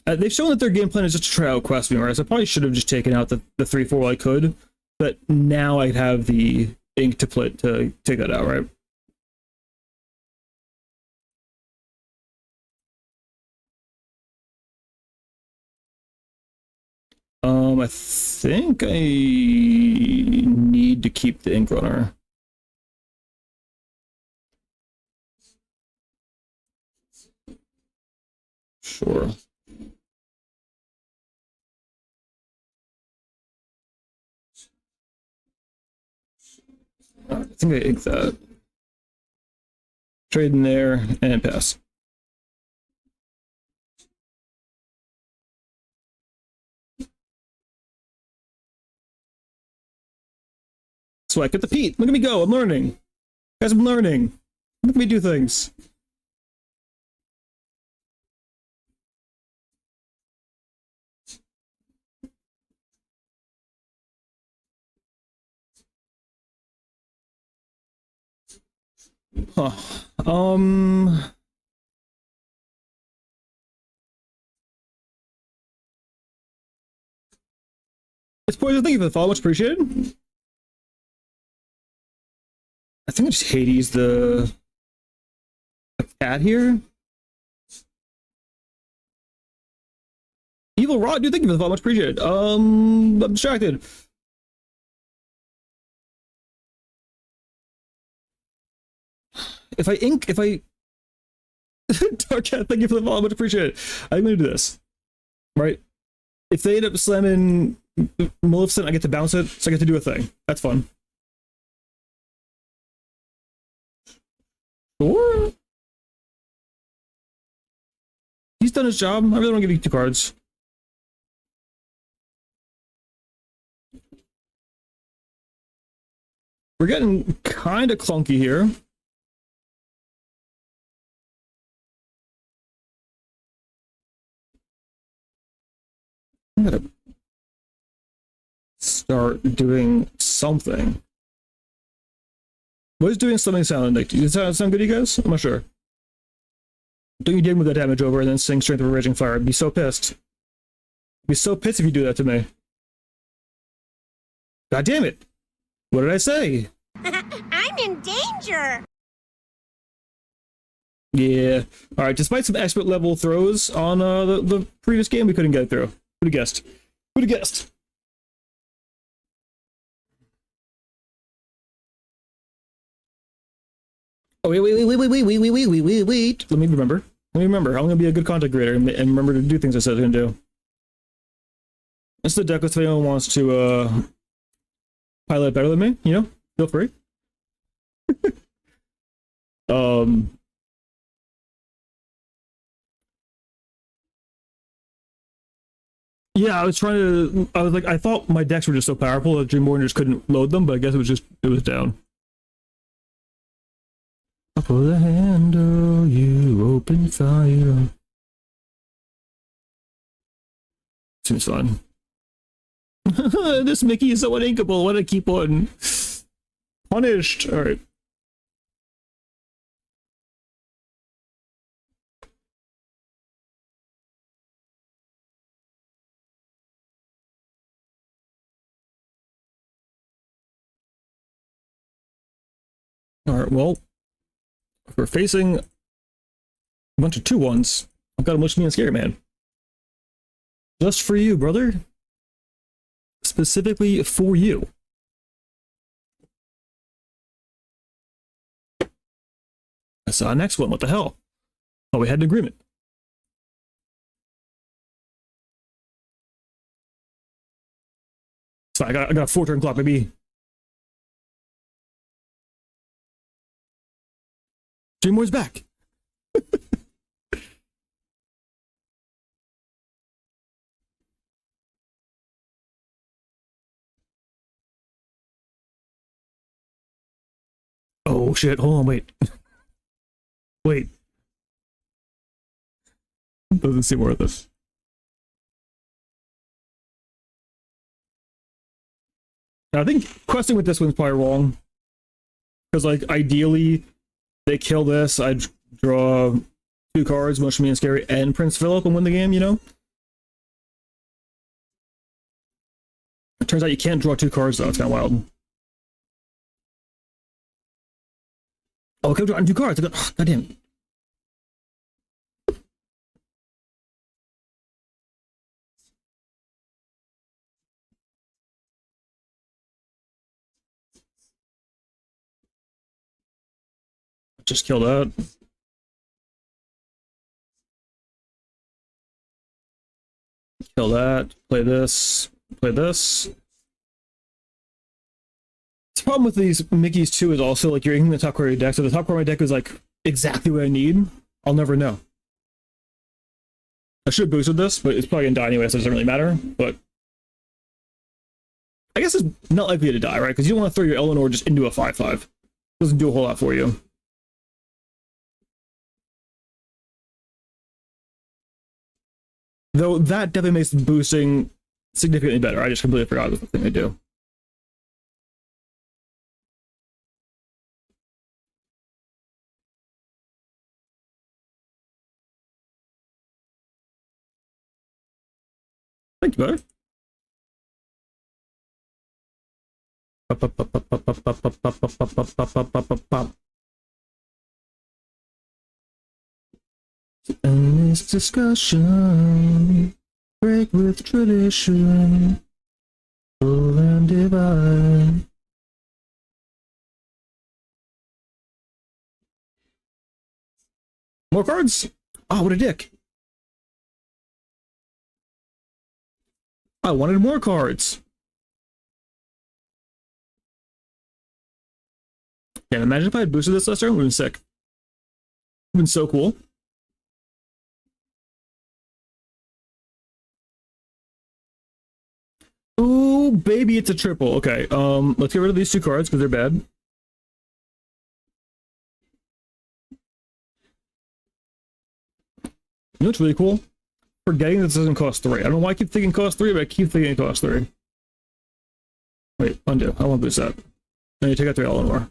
A: They've shown that their game plan is just to try out quest me, right? So I probably should have just taken out the 3/4 while I could, but now I'd have the ink to play to take that out, right? I think I need to keep the ink runner. Sure. I think I ink that. Trade in there and pass. So I get the Pete. Look at me go. I'm learning. Guys, I'm learning. Look at me do things. Huh. It's poison. Thank you for the follow. Much appreciated. I think I just Hades the cat here. Evil Rod, dude, thank you for the follow. Much appreciated. I'm distracted. If I Dark Cat, thank you for the follow. Much appreciated. I'm gonna do this. Right? If they end up slamming Maleficent, I get to bounce it, so I get to do a thing. That's fun. Sure. He's done his job. I really want to give you 2 cards. We're getting kind of clunky here. I'm gonna start doing something. What is doing something sound like? Does that sound good to you guys? I'm not sure. Don't you dare move that damage over and then sing Strength of a Raging Fire. I'd be so pissed. I'd be so pissed if you do that to me. God damn it. What did I say?
B: I'm in danger.
A: Yeah. Alright, despite some expert level throws on the previous game, we couldn't get it through. Who'd have guessed? Who'd have guessed? Oh, wait. Let me remember. I'm gonna be a good content creator and remember to do things I said I was gonna do. This is the deck list if anyone wants to pilot better than me, you know? Feel free. Yeah, I was like, I thought my decks were just so powerful that Dreamborn just couldn't load them, but I guess it was down. Up for the handle, you open fire. Seems fun. This Mickey is so uninkable. Why do I keep on? Punished. Alright. Alright, well, if we're facing a bunch of 2/1s, I've got a much me and Scary Man. Just for you, brother. Specifically for you. I saw next one. What the hell? Oh, we had an agreement. So I got a 4-turn clock, maybe. Dreammore's back. Oh shit, hold on, wait. Wait. Doesn't seem worth it. I think questing with this one's probably wrong. Because, like, ideally, they kill this, I draw 2 cards, Much Me and Scary, and Prince Philip, and win the game, you know? It turns out you can't draw 2 cards, though. It's kind of wild. Oh, I kept drawing 2 cards. God damn. Just kill that. Kill that. Play this. Play this. The problem with these Mickeys too is also like you're in the top card of your deck. So the top card of my deck is like exactly what I need. I'll never know. I should have boosted this, but it's probably gonna die anyway, so it doesn't really matter. But I guess it's not likely to die, right? Because you don't want to throw your Eleanor just into a 5/5. Doesn't do a whole lot for you. Though that definitely makes boosting significantly better. I just completely forgot the thing I do. Thank you, brother. And this discussion, break with tradition, full and divine. More cards? Oh, what a dick. I wanted more cards. Yeah, imagine if I had boosted this last turn, it would have been sick. It would have been so cool. Oh, baby, it's a triple. Okay, let's get rid of these 2 cards because they're bad. You know what's really cool? Forgetting this doesn't cost 3. I don't know why I keep thinking cost 3, but I keep thinking it costs 3. Wait, undo. I want to boost that. Then you take out 3 Eleanor.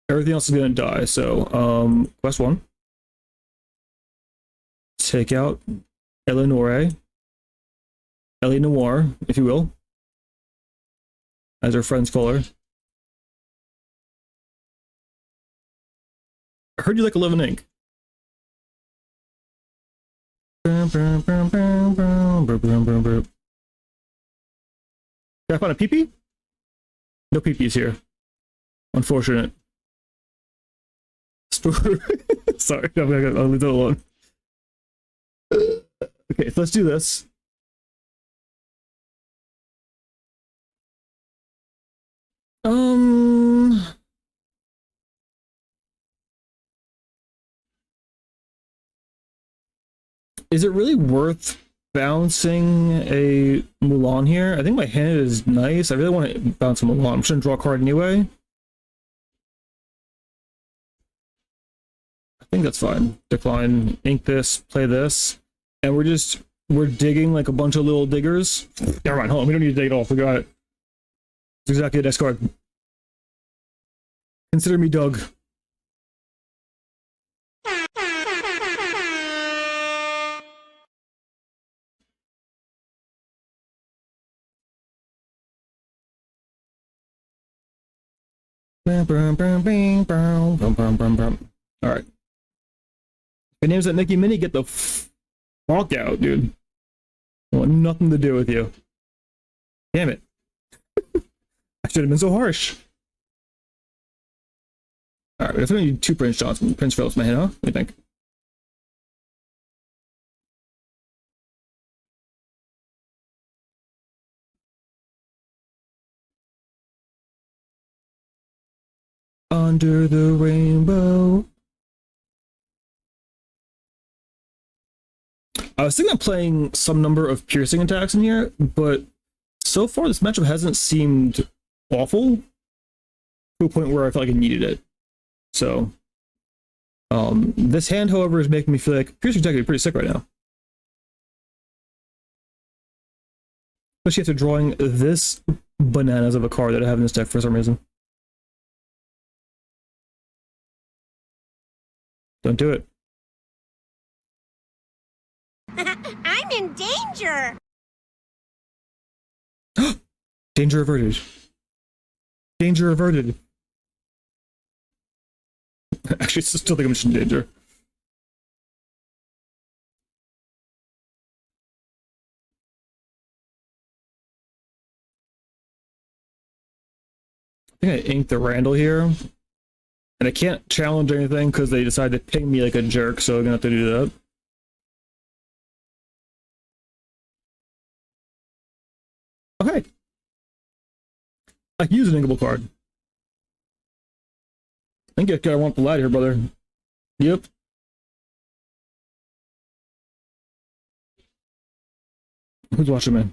A: Everything else is gonna die, so quest 1. Take out Eleanor. Ellie Noir, if you will. As her friends call her. I heard you like 11 ink. Can I find a peepee? No peepees here. Unfortunate. Sorry, I'll leave that alone. Okay, so let's do this. Is it really worth bouncing a Mulan here? I think my hand is nice. I really want to bounce a Mulan. I'm just gonna draw a card anyway. I think that's fine. Decline, ink this, play this, and we're digging like a bunch of little diggers. Never mind, hold on, we don't need to dig it all. Forgot it. It's exactly the next card. Consider me dug. Alright. If your name's that Nicki Minnie, get the fuck out, dude. I want nothing to do with you. Damn it. I should have been so harsh. Alright, we definitely need 2 Prince Johnson. Prince Philip's my hand, huh? What do you think? Under the rainbow. I was thinking of playing some number of piercing attacks in here, but so far this matchup hasn't seemed awful. to a point where I felt like I needed it. So, this hand, however, is making me feel like Pierce Protected pretty sick right now. Especially after drawing this bananas of a card that I have in this deck for some reason. Don't do it.
B: I'm in danger.
A: Danger averted. Danger averted. Actually, I still think I'm just in danger. I think I inked the Randall here. And I can't challenge anything because they decided to ping me like a jerk, so I'm gonna have to do that. Okay. I can use an inkable card. I think I want the light here, brother. Yep. Who's watching me?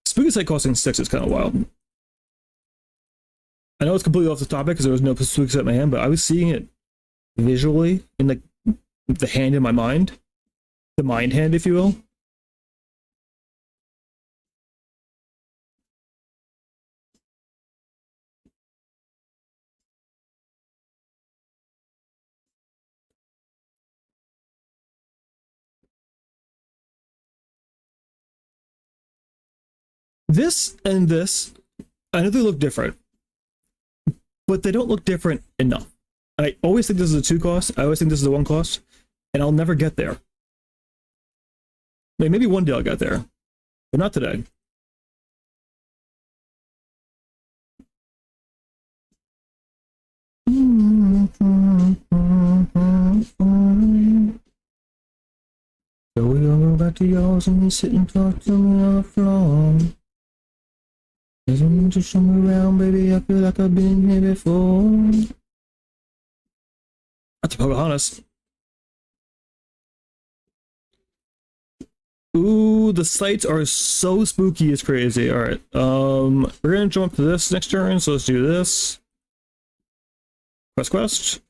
A: Spooky Sight costing 6 is kind of wild. I know it's completely off the topic because there was no Spooky Sight in my hand, but I was seeing it visually in the hand in my mind. The mind hand, if you will. This and this, I know they look different, but they don't look different enough. I always think this is a 2 cost. I always think this is a 1 cost, and I'll never get there. Maybe one day I'll get there, but not today. So we gonna go back to yours and you sit and talk to me on the floor. Isn't to show me around, baby? I feel like I've been here before. That's Pocahontas. Ooh, the sights are so spooky, it's crazy. Alright, we're gonna jump to this next turn, so let's do this. Quest.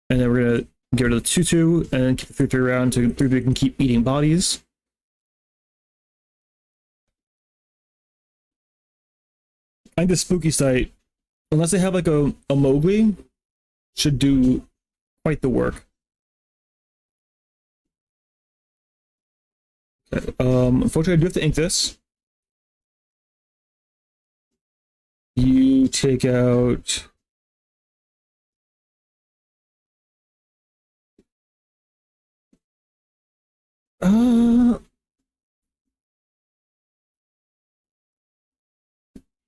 A: And then we're gonna get rid of the 2/2 and then keep the 3/3 around to 3/3 can keep eating bodies. I think the spooky sight, unless they have like a Mowgli, should do quite the work. Okay, unfortunately I do have to ink this. You take out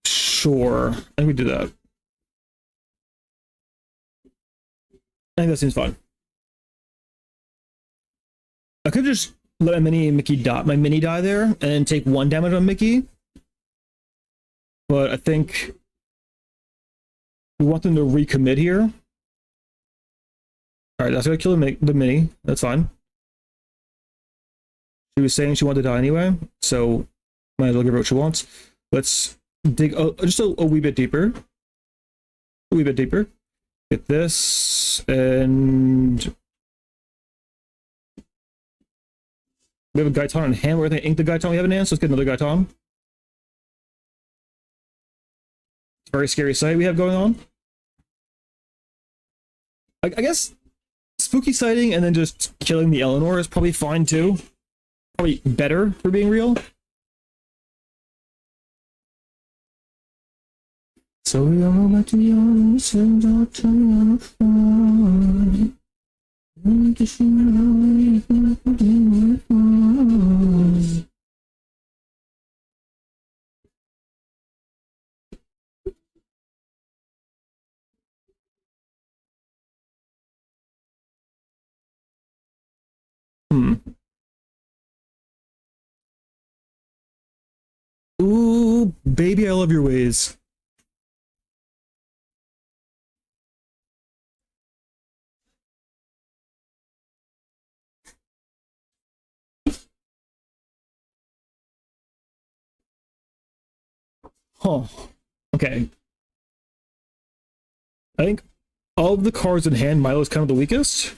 A: sure. I think we do that. I think that seems fine. I could just let my mini die there and then take 1 damage on Mickey. But I think we want them to recommit here. Alright, that's gonna kill the mini. That's fine. She was saying she wanted to die anyway, so might as well give her what she wants. Let's dig just a wee bit deeper. A wee bit deeper. Get this, and we have a Gaiton in hand. We're gonna ink the Gaiton we have in hand, so let's get another Gaiton. It's a very scary sight we have going on. I guess spooky sighting and then just killing the Eleanor is probably fine too. Probably better for being real. So we all go back to yours and talk to me on the phone. Ooh, baby, I love your ways. Huh. Okay. I think of the cards in hand, Milo's kind of the weakest.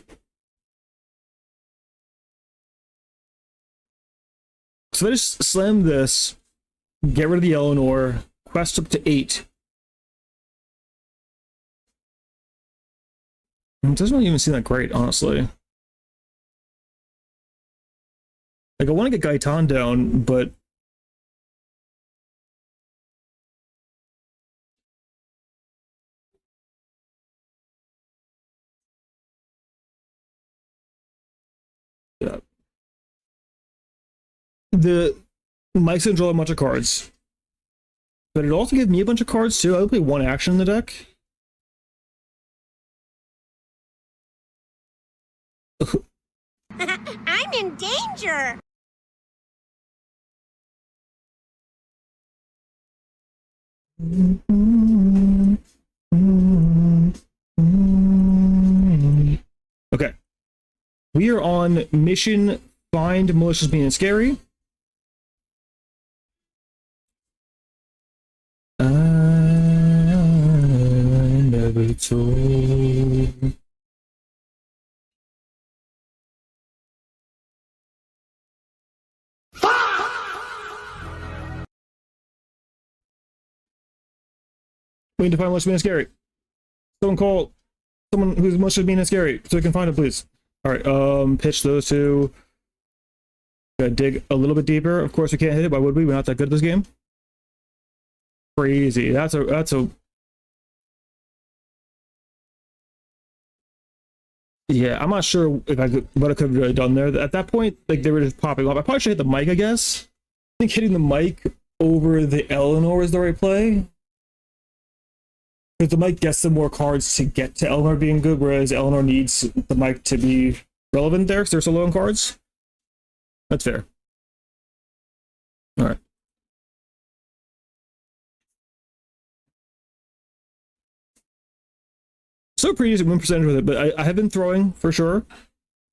A: So I just slam this, get rid of the Eleanor, quest up to 8. It doesn't even seem that great, honestly. Like, I want to get Gaetan down, but... yeah. The Mike's gonna draw a bunch of cards. But it also gives me a bunch of cards, too. I would play one action in the deck.
B: I'm in danger.
A: Okay. We are on mission find malicious mean and scary. I never told. We need to find malicious mean and scary. Someone call someone who's malicious mean and scary so we can find it, please. All right, pitch those two. Gotta dig a little bit deeper. Of course, we can't hit it. Why would we? We're not that good at this game. Crazy. That's a. Yeah, I'm not sure if what I could have really done there. At that point, like they were just popping off. I probably should hit the mic, I guess. I think hitting the mic over the Eleanor is the right play. Because the mic gets some more cards to get to Eleanor being good, whereas Eleanor needs the mic to be relevant there because they're so low on cards. That's fair. All right. So pretty easy win percentage with it, but I have been throwing for sure. I'm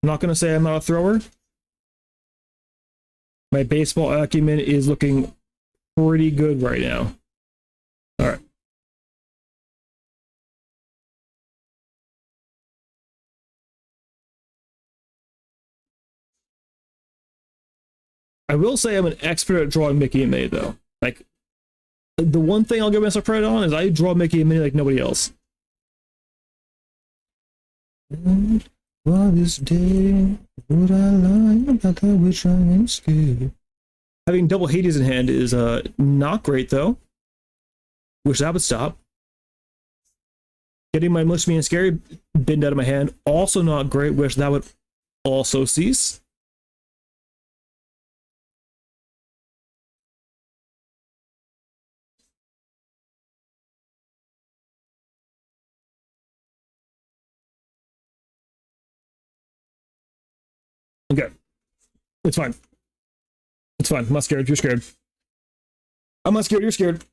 A: not going to say I'm not a thrower. My baseball acumen is looking pretty good right now. All right. I will say I'm an expert at drawing Mickey and Minnie, though. Like, the one thing I'll give myself credit on is I draw Mickey and Minnie like nobody else. What is day? Would I lie about that which I am scared? Having double Hades in hand is not great, though. Wish that would stop. Getting my malicious mean and scary binned out of my hand, also not great. Wish that would also cease. Okay. It's fine. It's fine. I'm not scared. You're scared. I'm not scared. You're scared.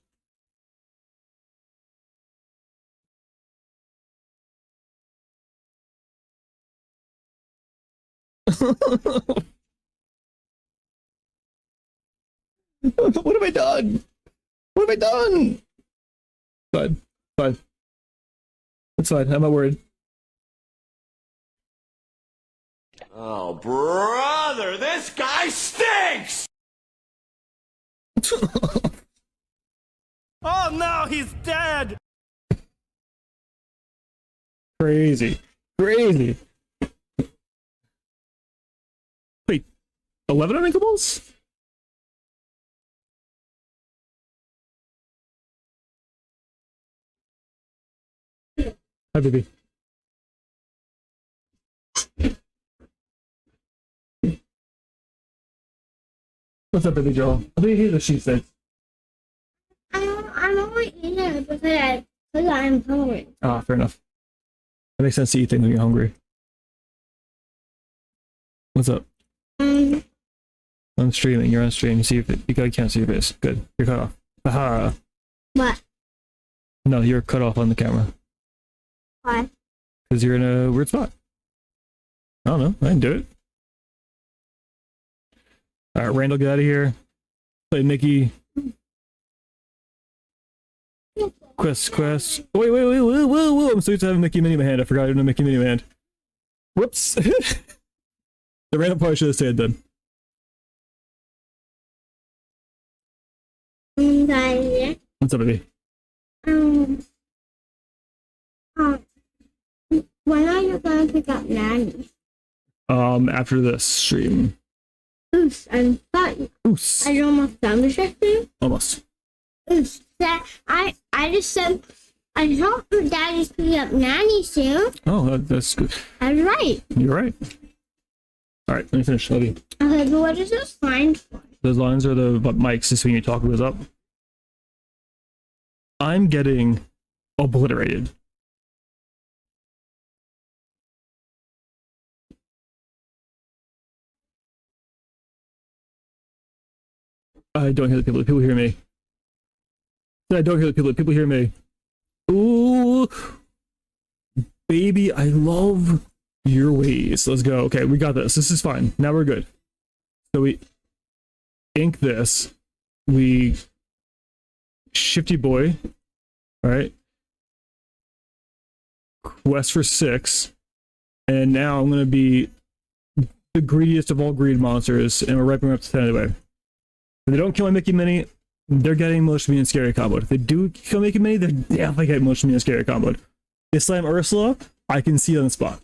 A: What have I done? What have I done? Fine. Fine. It's fine. I'm not worried.
C: Oh, brother, this guy stinks!
D: Oh no, he's dead!
A: Crazy. Crazy. Wait, 11 uninkables? Hi, baby. What's up, baby Joel? What do you hear that she said?
E: I'm only eating because I'm hungry.
A: Ah, fair enough. That makes sense to eat things when you're hungry. What's up? I'm streaming. You're on stream. You see if you can't see your face. Good. You're cut off. Aha.
E: What?
A: No, you're cut off on the camera.
E: Why?
A: Because you're in a weird spot. I don't know. I didn't do it. Alright, Randall, get out of here. Play Mickey. Quest. Wait. I'm so used to having Mickey Mini in my hand. I forgot I didn't have Mickey Mini in my hand. Whoops. The random part should have stayed then.
E: Guys,
A: What's up, baby?
E: um, when are you gonna pick up Nanny?
A: After this stream.
E: Oof, I thought
A: Oos.
E: I almost done with this thing.
A: Almost.
E: Oof, that I just said I hope your daddy's picking up Nanny soon.
A: Oh, that's good.
E: I was right.
A: You're right. All right, let me finish. Love you.
E: Okay, but what is this line for?
A: Those lines are the mics just when you talk goes up. I'm getting obliterated. I don't hear the people. People hear me. I don't hear the people. People hear me. Ooh, baby, I love your ways. Let's go. Okay, we got this. This is fine. Now we're good. So we ink this. We shifty boy. All right. Quest for 6. And now I'm going to be the greediest of all greed monsters. And we're ripening up to 10 anyway. If they don't kill my Mickey Mini, they're getting Motion Me and Scary comboed. If they do kill Mickey Mini, they're definitely getting Motion Me and Scary comboed. They slam Ursula, I can see it on the spot.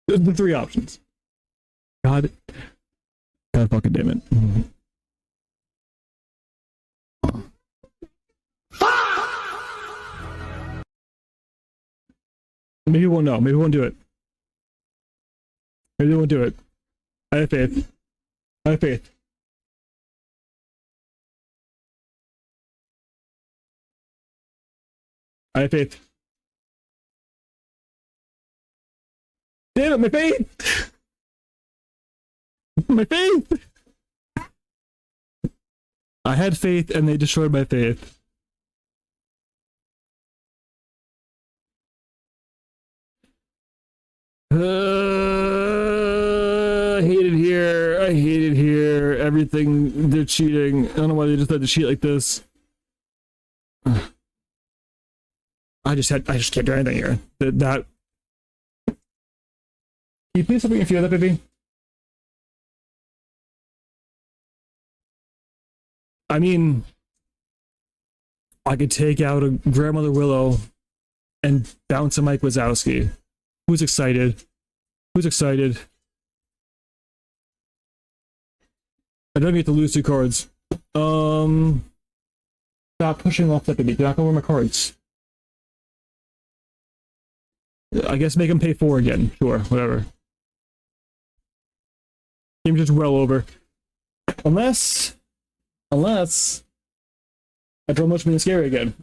A: There's the 3 options. God fucking damn it. Maybe we won't know. Maybe we won't do it. Maybe we won't do it. I have faith. I have faith. I have faith. Damn it, my faith! My faith! I had faith and they destroyed my faith. I hate it here. I hate it here. Everything, they're cheating. I don't know why they just had to cheat like this. I just can't do anything here. That. Can you please help me feel that, baby? I mean, I could take out a Grandmother Willow and bounce a Mike Wazowski. Who's excited? Who's excited? I don't get to lose 2 cards. Stop pushing off that baby. They're not gonna wear my cards. I guess make him pay 4 again. Sure, whatever. Game's just well over. Unless I draw much being scary again.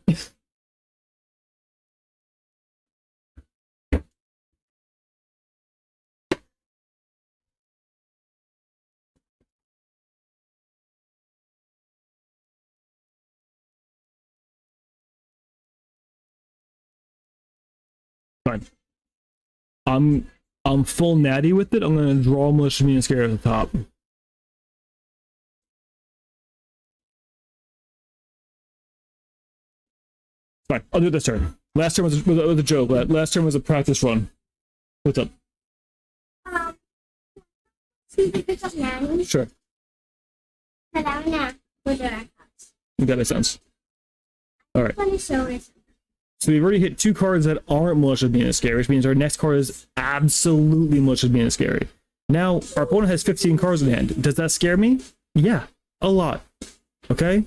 A: Fine. I'm full natty with it. I'm gonna draw Militia Me and Scare at the top. Fine, I'll do it this turn. Last turn was a joke. Last turn was a practice run. What's up?
E: See if you pick up Nanny.
A: Sure.
E: But I'm not with her house.
A: That makes sense. Alright.
E: Let me show it.
A: So we've already hit 2 cards that aren't Militia Being Scary, which means our next card is absolutely Militia Being Scary. Now, our opponent has 15 cards in hand. Does that scare me? Yeah, a lot. Okay?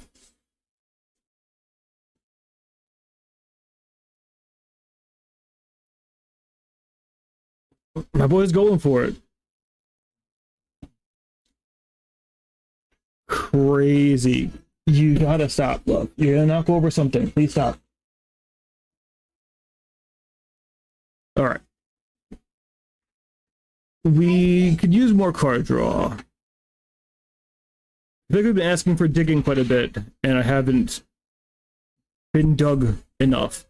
A: My boy's going for it. Crazy. You gotta stop, look. You're gonna knock over something. Please stop. Alright. We could use more card draw. I think we've been asking for digging quite a bit, and I haven't been dug enough.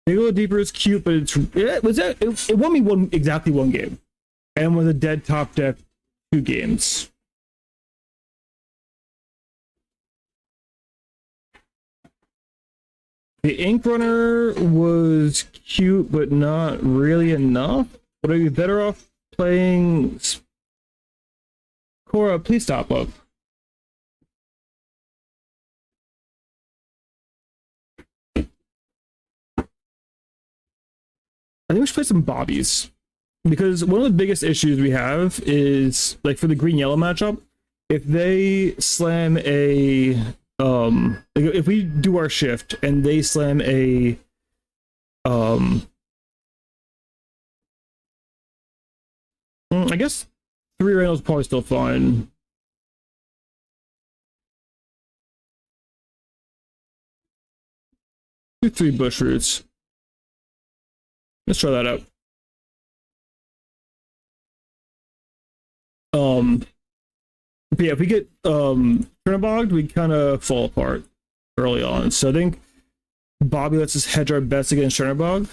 A: Dig a little deeper is cute, but it won me exactly one game. And was a dead top deck 2 games. The Ink Runner was cute, but not really enough. Would I be better off playing... Cora, please stop up. I think we should play some Bobbies. Because one of the biggest issues we have is, like, for the green-yellow matchup, if they slam a... if we do our shift and they slam a... I guess 3 Randall's probably still fine. Do 3 bush roots. Let's try that out. But yeah, if we get Trinnabogged, we kind of fall apart early on. So I think Bobby lets us hedge our bets against Trinnabogged.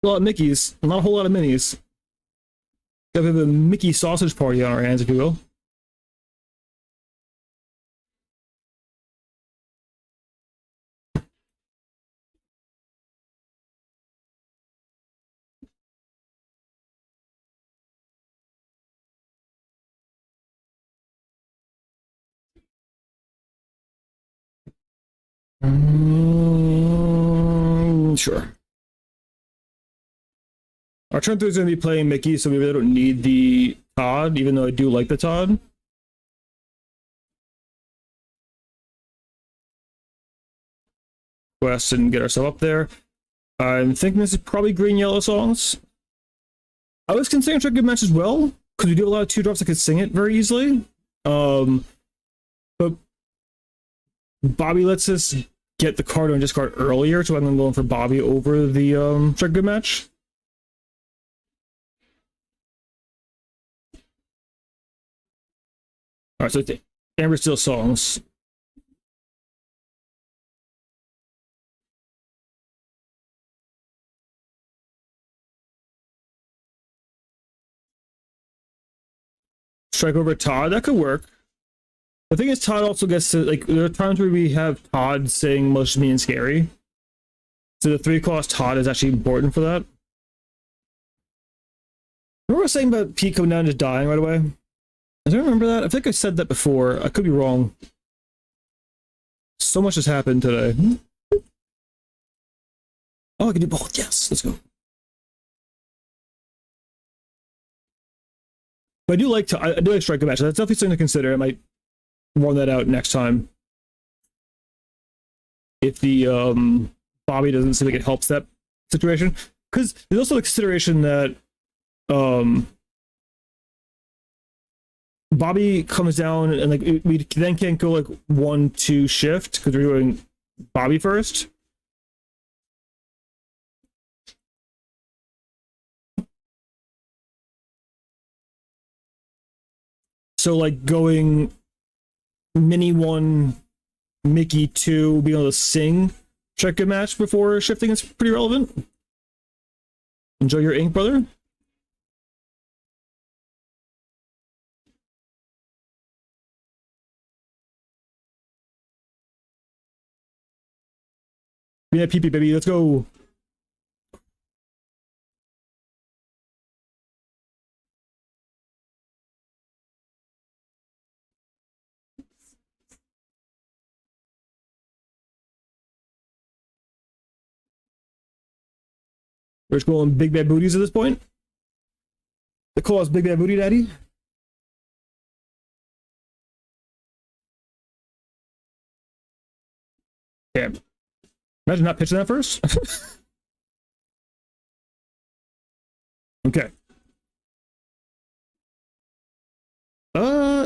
A: A lot of Mickeys, not a whole lot of minis. Got a bit of a Mickey sausage party on our hands, if you will. Sure. Our turn 3 is going to be playing Mickey, so we really don't need the Todd, even though I do like the Todd. Quest and get ourselves up there. I'm thinking this is probably green-yellow songs. I was considering trying to good match as well, because we do have a lot of 2-drops that could sing it very easily. But Bobby lets us get the card and discard earlier, so I'm going for Bobby over the try good match. Alright, so it's Amber Steel songs. Strike over Todd, that could work. The thing is, Todd also gets to, like, there are times where we have Todd saying most mean and scary. So the 3-cost Todd is actually important for that. Remember I was saying about Pete coming down and just dying right away? Does anyone remember that? I think I said that before. I could be wrong. So much has happened today. Oh, I can do both. Yes, let's go. But I do like strike a match. That's definitely something to consider. I might warn that out next time. If the Bobby doesn't seem like it helps that situation. Because there's also a consideration that Bobby comes down and like we then can't go like 1-2 shift because we're doing Bobby first. So like going Mini 1, Mickey 2, being able to sing check a match before shifting is pretty relevant. Enjoy your ink, brother. Yeah, PP baby, let's go. We're just going big bad booties at this point. They call us Big Bad Booty Daddy. Yeah. Imagine not pitching that first. Okay.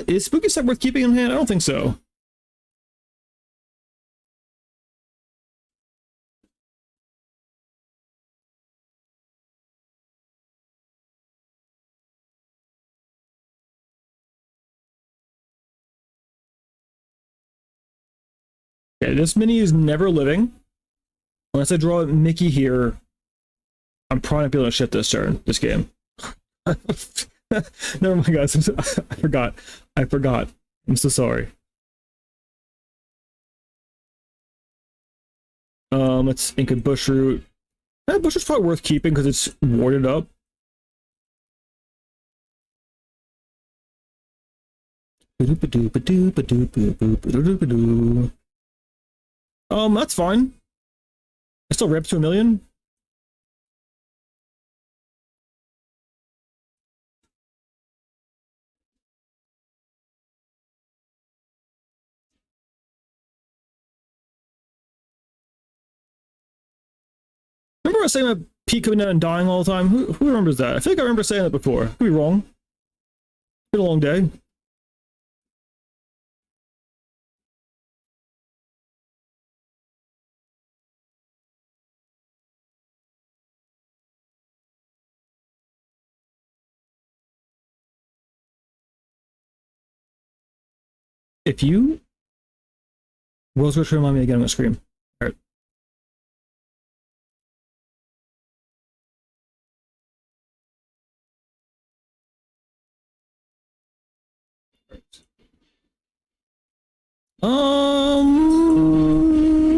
A: Is Spooky Set worth keeping in hand? I don't think so. Okay, this mini is never living. Unless I draw Mickey here, I'm probably not be able to ship this turn, this game. Never mind, guys. I forgot. I'm so sorry. Let's ink a Bushroot. Bushroot's probably worth keeping because it's warded up. That's fine. I still ramp to 1,000,000. Remember I was saying about Pete coming down and dying all the time? Who remembers that? I feel like I remember saying that before. Could be wrong. Been a long day. If you... Will's going to remind me again, I'm going to scream. Alright.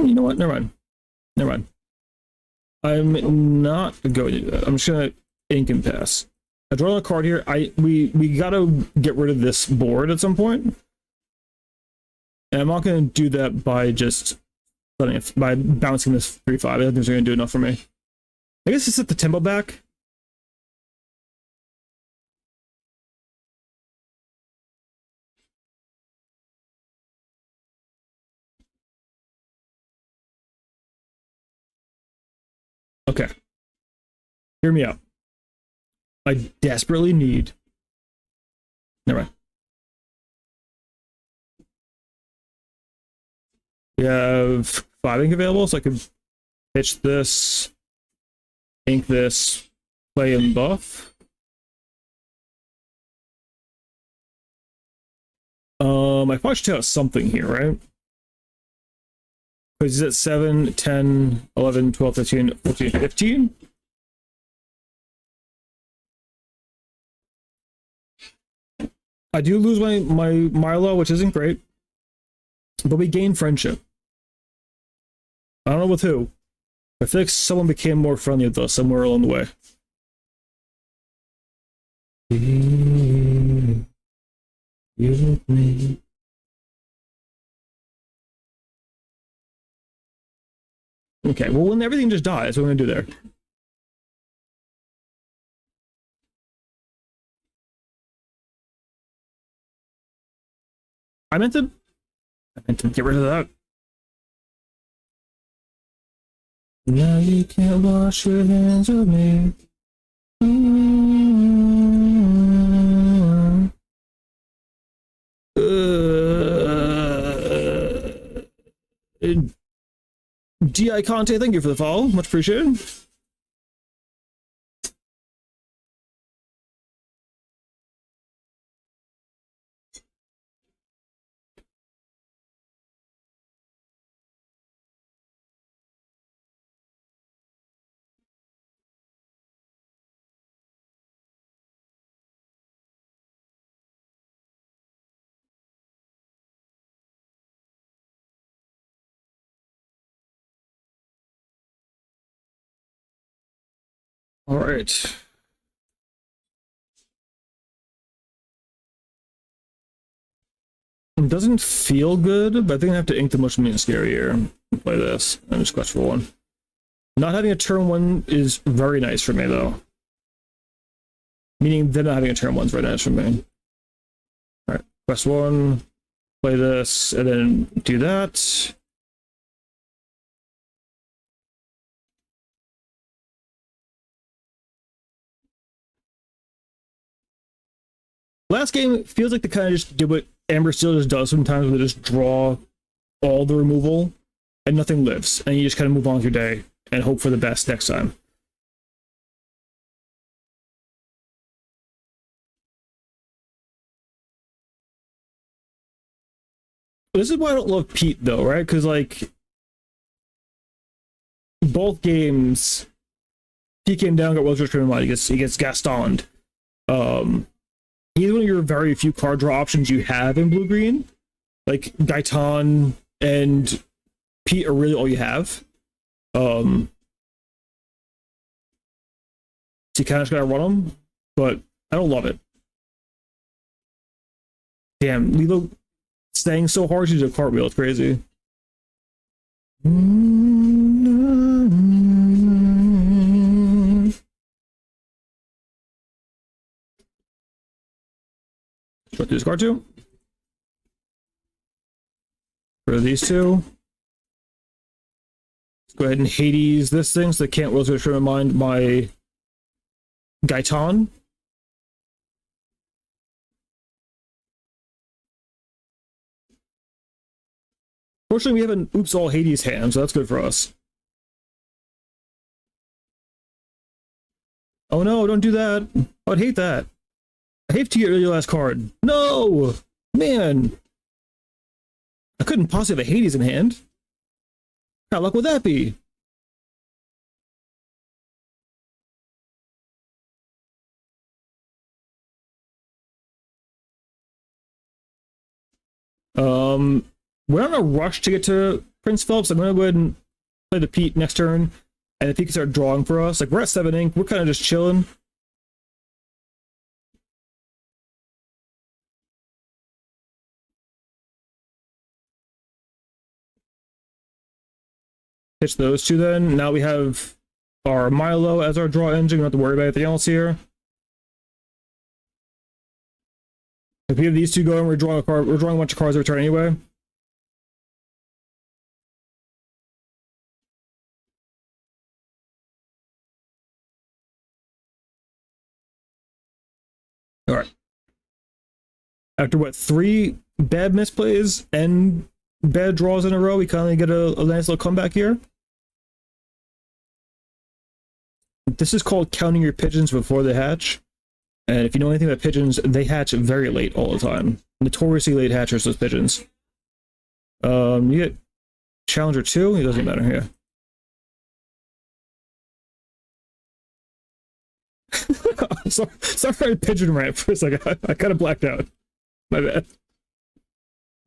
A: You know what? Never mind. I'm not going to do that. I'm just gonna ink and pass. I draw a card here. We gotta get rid of this board at some point. And I'm not gonna do that by just by bouncing this 3/5. I don't think it's gonna do enough for me. I guess just set the tempo back. Okay. Hear me out. I desperately need... Never mind. We have 5 ink available, so I could pitch this, ink this, play and buff. I probably should have something here, right? Because he's at 7, 10, 11, 12, 13, 14, 15. I do lose my Milo, which isn't great. But we gain friendship. I don't know with who. I feel like someone became more friendly with us somewhere along the way. You with me. Okay, well, when everything just dies, what am I gonna do there? I meant to get rid of that. Now you can't wash your hands of me. G.I. Conte, thank you for the follow. Much appreciated. All right. It doesn't feel good, but I think I have to ink the Mushroom and Scary here and play this. And just quest for 1. Not having a turn 1 is very nice for me, though. Meaning them not having a turn 1 is very nice for me. Alright, quest 1, play this, and then do that. Last game feels like they kind of just did what Amber Steel just does sometimes, where they just draw all the removal and nothing lives, and you just kind of move on with your day and hope for the best next time. This is why I don't love Pete, though, right? Because, like, both games, he came down, got well-stretched in mind. He gets Gastoned. He's one of your very few card draw options you have in blue-green. Like, Gaetan and Pete are really all you have. So you kind of just gotta run them, but I don't love it. Damn, Lilo staying so hard to do a cartwheel, it's crazy. What do this card to? For these two. Let's go ahead and Hades this thing so they can't will to remind my Gaetan. Fortunately, we have an Oops All Hades hand, so that's good for us. Oh no, don't do that. I would hate that. I hate to get rid of your last card. No! Man! I couldn't possibly have a Hades in hand. How luck would that be? We're on a rush to get to Prince Phillips. I'm gonna go ahead and play the Pete next turn, and if he can start drawing for us, like we're at 7 ink, we're kind of just chilling. Pitch those two then. Now we have our Milo as our draw engine. We don't have to worry about anything else here. If we have these two going, we're drawing a card. We're drawing a bunch of cards every turn anyway. All right. After what, 3 bad misplays and bad draws in a row, we kind of get a nice little comeback here. This is called counting your pigeons before they hatch. And if you know anything about pigeons, they hatch very late all the time. Notoriously late hatchers, those pigeons. You get Challenger 2, it doesn't matter here. Sorry, pigeon rant for a second. I kind of blacked out. My bad.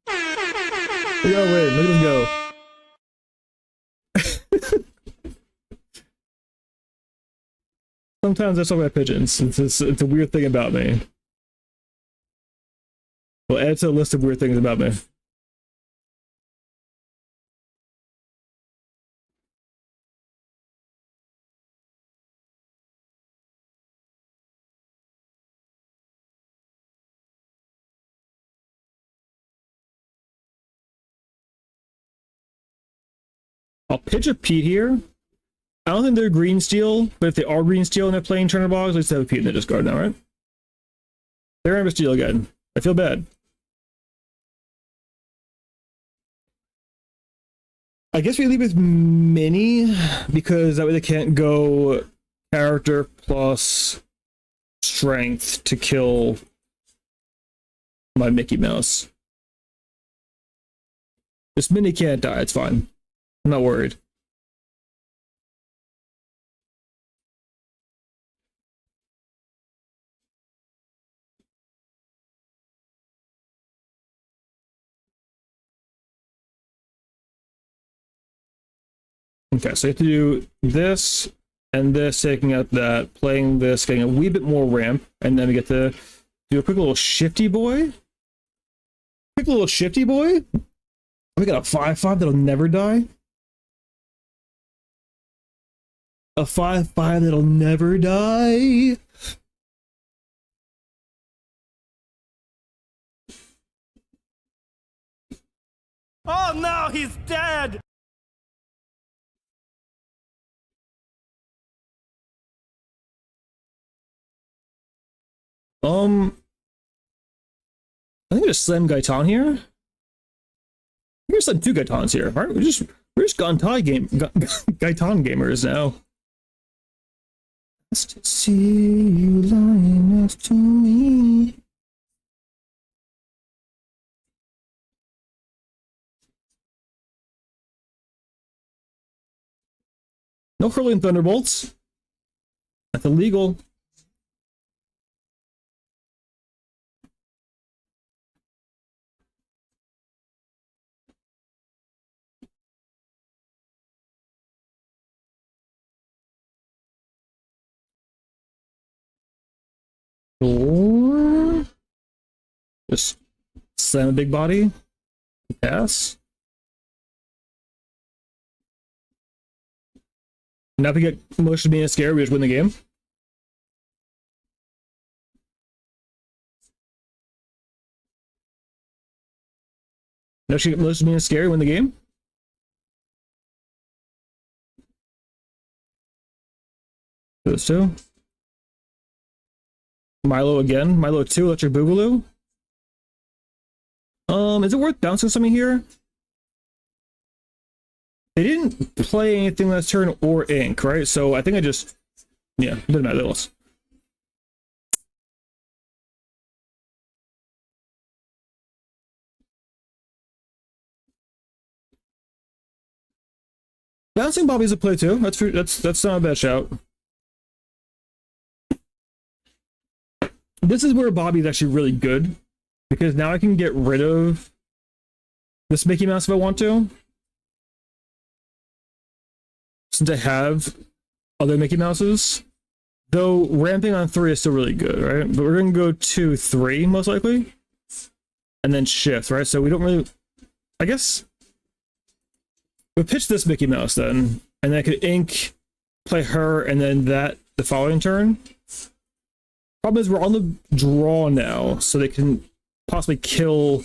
A: We gotta win. Look at us go. Sometimes I talk about pigeons. It's a weird thing about me. Well, add to a list of weird things about me. I'll pitch a Pete here. I don't think they're green steel, but if they are green steel and they're playing Turner Bogs, let's have a Pete in the discard now, right? They're Amber Steel again. I feel bad. I guess we leave with Mini, because that way they can't go character plus strength to kill my Mickey Mouse. This Mini can't die, it's fine. I'm not worried. Okay, so you have to do this and this, taking out that, playing this, getting a wee bit more ramp, and then we get to do a quick little shifty boy. Quick little shifty boy. We got a 5/5 that'll never die. A 5/5 that'll never die.
D: Oh no, he's dead!
A: I think just slam Gaetan here. I'm gonna slam 2 Gaetans here. All right, we're just Gaetan gamers now. Just to see you lying next to me. No hurling thunderbolts. That's illegal. Or just slam a big body. Pass. Now if we get motion being scared, we just win the game. Now she get motion being scary, win the game. Those two. Milo again. Milo 2, Electric Boogaloo. Is it worth bouncing something here? They didn't play anything last turn or ink, right? So I think I just, yeah, doesn't matter. Else. Bouncing Bobby's a play too. That's not a bad shout. This is where Bobby's actually really good, because now I can get rid of this Mickey Mouse if I want to. Since I have other Mickey Mouses. Though ramping on 3 is still really good, right? But we're gonna go to 3 most likely. And then shift, right? So we don't really, I guess we'll pitch this Mickey Mouse then. And then I could ink, play her, and then that the following turn. Problem is we're on the draw now, so they can possibly kill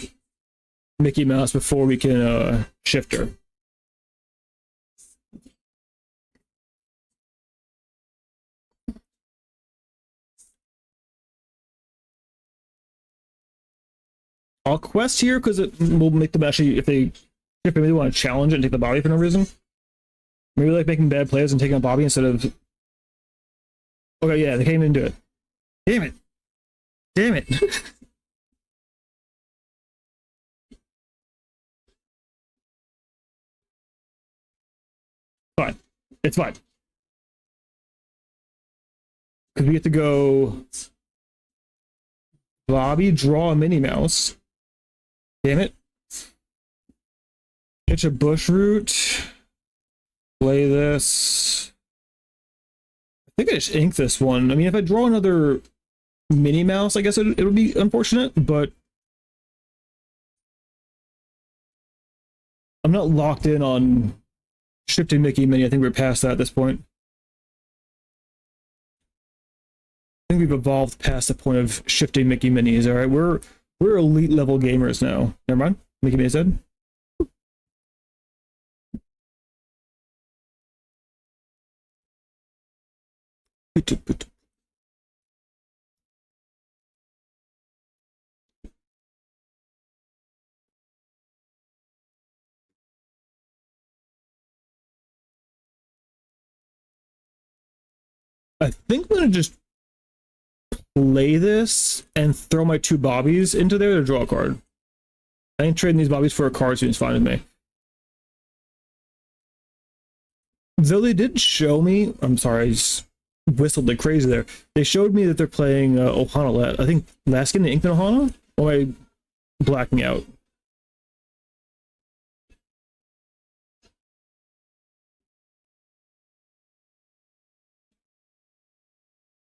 A: Mickey Mouse before we can shift her. I'll quest here because it will make them actually, if they maybe want to challenge it and take the Bobby for no reason. Maybe like making bad plays and taking a Bobby instead of. Okay, yeah, they can't even do it. Damn it! Damn it! Fine. It's fine. Because we get to go Bobby, draw a Minnie Mouse. Damn it. Pitch a bush root. Play this. I think I just ink this one. I mean, if I draw another Minnie Mouse, I guess it would be unfortunate, but I'm not locked in on shifting Mickey and Minnie. I think we're past that at this point. I think we've evolved past the point of shifting Mickey Minis. All right, we're elite level gamers now. Never mind. Mickey Minnie's dead. I think I'm gonna just play this and throw my 2 Bobbies into there to draw a card. I think trading these Bobbies for a card seems fine with me. Though they did show me, I'm sorry, I just whistled like crazy there. They showed me that they're playing Ohana. I think last game they inked an Ohana? Or am I blacking out?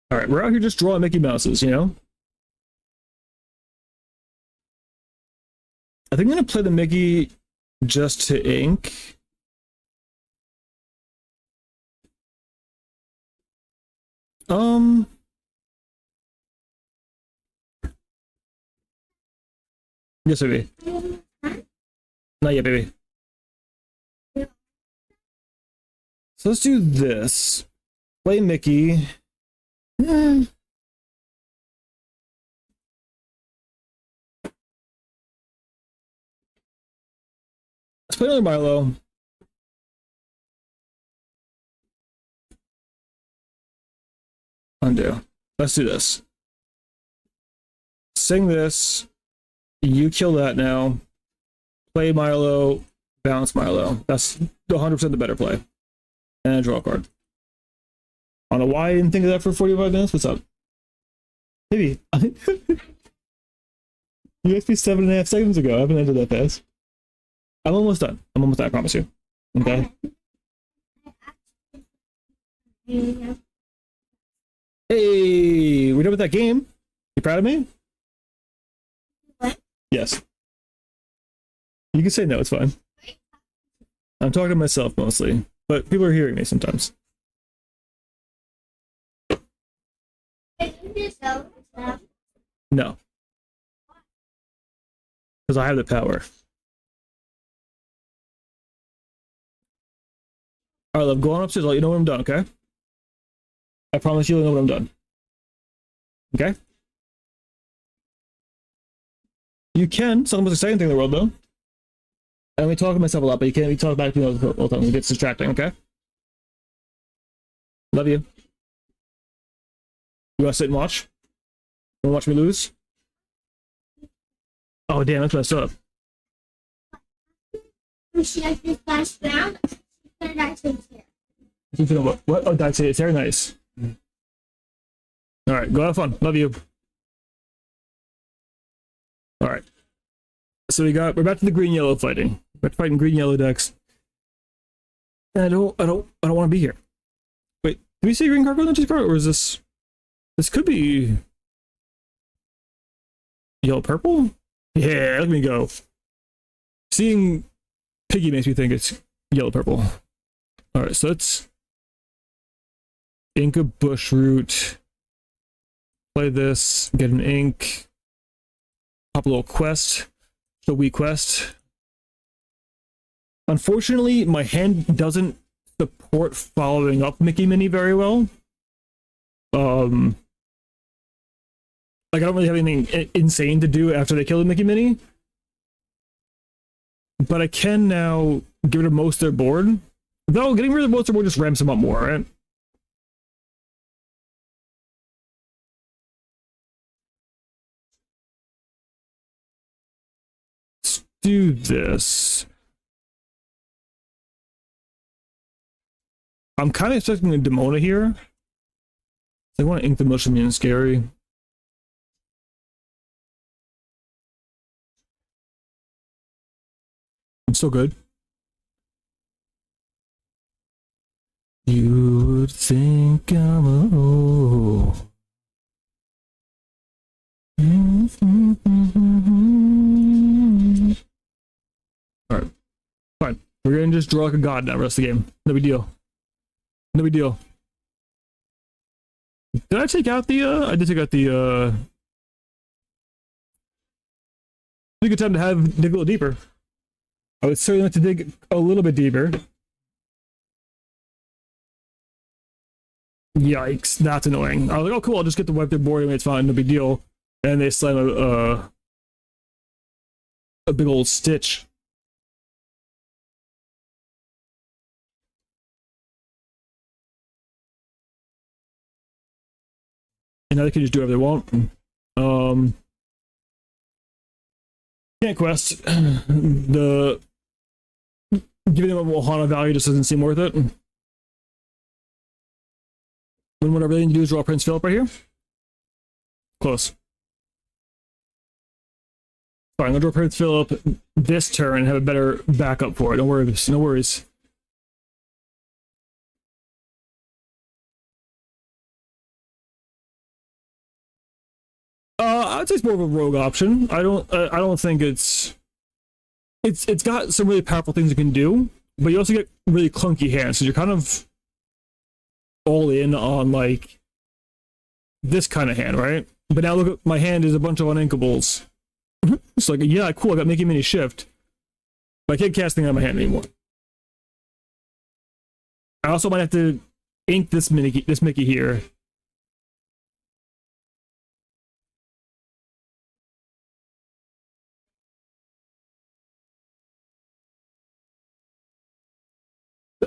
A: Alright, we're out here just drawing Mickey Mouses, you know? I think I'm gonna play the Mickey just to ink. Yes, baby. Not yet, baby. So let's do this. Play Mickey. Let's play another Milo. Undo. Let's do this. Sing this. You kill that now. Play Milo. Bounce Milo. That's 100% the better play. And draw a card. I don't know why I didn't think of that for 45 minutes. What's up? Maybe. You asked me 7.5 seconds ago. I haven't entered that fast. I'm almost done. I'm almost done, I promise you. Okay? Hey, we're done with that game. You proud of me?
E: What?
A: Yes. You can say no, it's fine. I'm talking to myself mostly, but people are hearing me sometimes. No. Because I have the power. Alright, love, go on upstairs. I'll let you know when I'm done, okay? I promise you'll know when I'm done. Okay? You can. It's not the most exciting thing in the world, though. I only talk to myself a lot, but you can't be talking back to me all the time. It gets distracting, okay? Love you. You want to sit and watch? You want to watch me lose? Oh, damn, that's messed up.
E: She has this last round.
A: What? Oh, that's it. It's very nice. Alright, go have fun. Love you. Alright. So we're back to the green-yellow fighting. We're fighting green-yellow decks. And I don't want to be here. Wait, did we see green card, not just card, or is this... This could be... Yellow-purple? Yeah, let me go. Seeing Piggy makes me think it's yellow-purple. Alright, so let's... Ink a bush root. Play this, get an ink. Pop a little quest. The Wii quest. Unfortunately, my hand doesn't support following up Mickey Mini very well. Like I don't really have anything insane to do after they kill the Mickey Mini. But I can now get rid of most of their board. Though getting rid of most of their board just ramps them up more, right? Let's do this. I'm kind of expecting a Demona here. I want to ink the motion and scary. I'm so good. You would think I'm a oh. Alright. Fine. We're gonna just draw like a god now, rest of the game. No big deal. No big deal. Did I take out the, I did take out the, it's a good time to dig a little deeper. I would certainly like to dig a little bit deeper. Yikes, that's annoying. I was like, oh cool, I'll just get to wipe their board anyway, it's fine, no big deal. And they slam a big old stitch. And now they can just do whatever they want. Can't quest. The giving them a Ohana value just doesn't seem worth it. When what I really need to do is draw Prince Philip right here. Close. Fine, I'm gonna draw Prince Philip this turn and have a better backup for it. No worries. No worries. I'd say it's more of a rogue option. I don't think it's got some really powerful things it can do, but you also get really clunky hands, so you're kind of all in on like this kind of hand, right? But now look at my hand is a bunch of uninkables. It's like, yeah, cool, I got Mickey Mini Shift, but I can't cast things on my hand anymore. I also might have to ink this Mickey here.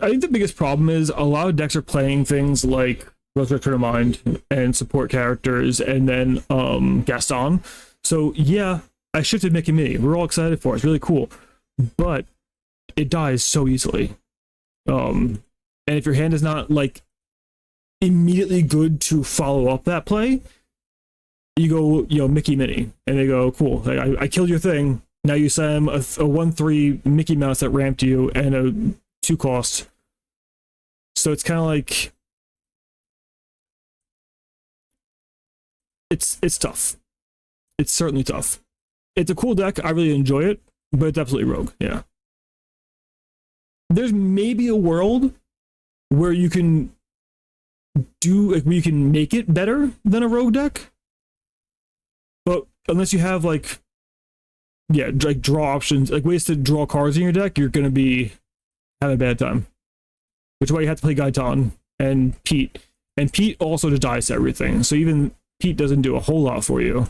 A: I think the biggest problem is a lot of decks are playing things like Resurrection of Mind and support characters and then Gaston. So yeah, I shifted Mickey Mini. We're all excited for it. It's really cool. But it dies so easily. And if your hand is not like immediately good to follow up that play, you go, Mickey Minnie, and they go, cool. Like, I killed your thing. Now you send a 1/3 Mickey Mouse that ramped you and a 2 cost. So it's kind of like it's tough. It's certainly tough. It's a cool deck. I really enjoy it, but it's absolutely rogue. Yeah. There's maybe a world where you can where you can make it better than a rogue deck, but unless you have like draw options, like ways to draw cards in your deck, you're gonna be having a bad time. Which is why you have to play Gaitan and Pete. And Pete also just dies everything. So even Pete doesn't do a whole lot for you.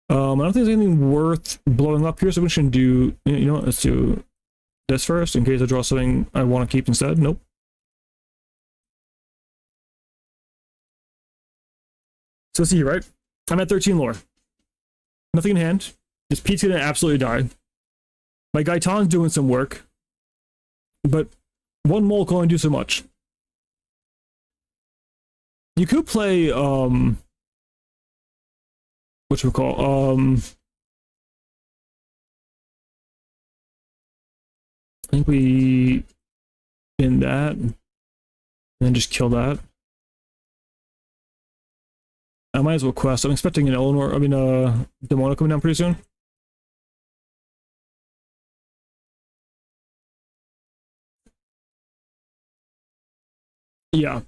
A: I don't think there's anything worth blowing up here, so we shouldn't do, let's do this first in case I draw something I want to keep instead. Nope. So let's see here, right? I'm at 13 lore. Nothing in hand. This Pete's gonna absolutely die. My Gaitan's doing some work. But one mole can only do so much. You could play whatchamacall, I think we in that and then just kill that. I might as well quest. I'm expecting an Demona coming down pretty soon. Yeah.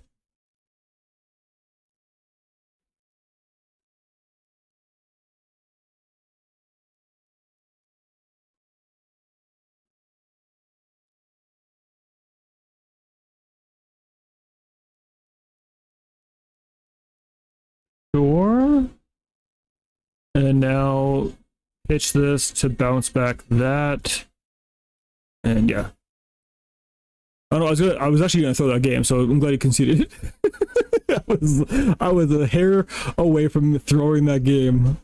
A: Sure. And now pitch this to bounce back that. And yeah. I don't know, I was actually gonna throw that game, so I'm glad he conceded. I was a hair away from throwing that game.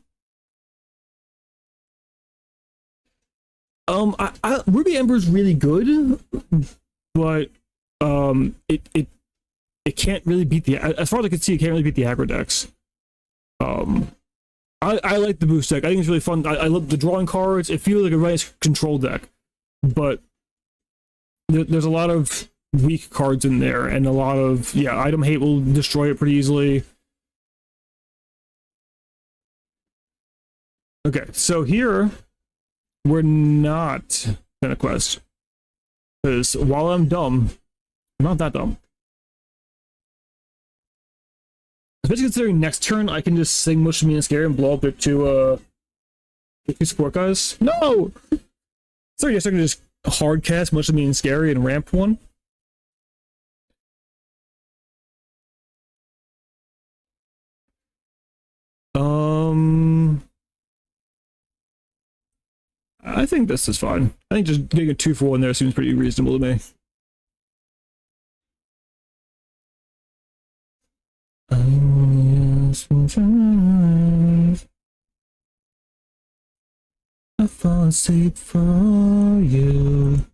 A: Ruby Ember's really good, but it can't really beat as far as I can see, it can't really beat the aggro decks. I like the boost deck. I think it's really fun. I love the drawing cards. It feels like a nice control deck, but there's a lot of weak cards in there, and a lot of item hate will destroy it pretty easily. Okay, so here we're not gonna quest, because while I'm dumb, I'm not that dumb. Especially considering next turn I can just sing Mush Me and Scary and blow up their two support guys. No! So yes, I can just hard cast Much Me and Scary and ramp one. I think this is fine. I think just getting a 2-for-1 there seems pretty reasonable to me. I fall asleep for you.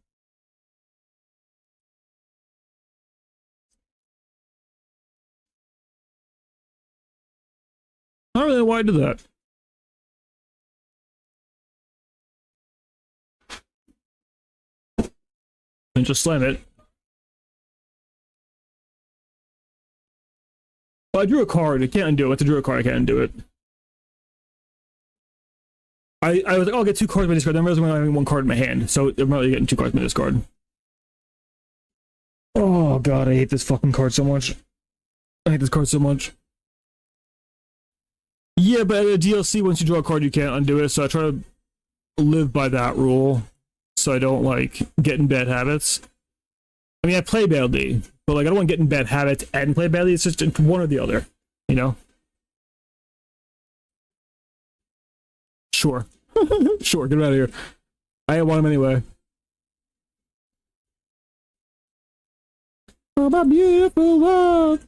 A: I don't really know why I did that. And just slam it. Well, I drew a card. I can't undo it. Once I drew a card, I can't undo it. I was like, oh, I'll get 2 cards by discard. Then I realized I'm having 1 card in my hand. So I'm not really getting 2 cards by discard. Oh, God, I hate this fucking card so much. I hate this card so much. Yeah, but at a DLC, once you draw a card, you can't undo it. So I try to live by that rule, so I don't like get in bad habits. I mean, I play badly, but like I don't want to get in bad habits and play badly. It's just one or the other, you know? Sure. Sure, get him out of here. I want him anyway. Oh, my beautiful world.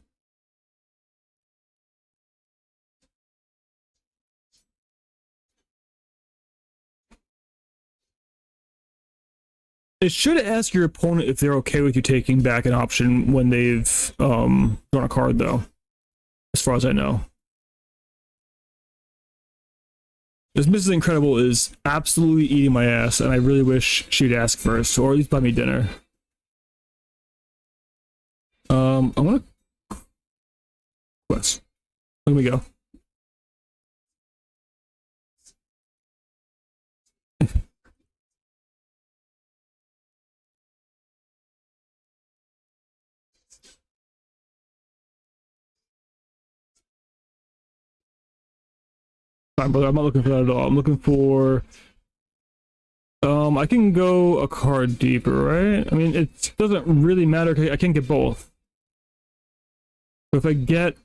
A: It should ask your opponent if they're okay with you taking back an option when they've drawn a card, though. As far as I know. This Mrs. Incredible is absolutely eating my ass, and I really wish she'd ask first, or at least buy me dinner. I want to quest. Let me go. Fine, brother. I'm not looking for that at all. I'm looking for. I can go a card deeper, right? I mean, it doesn't really matter. I can't get both. So if I get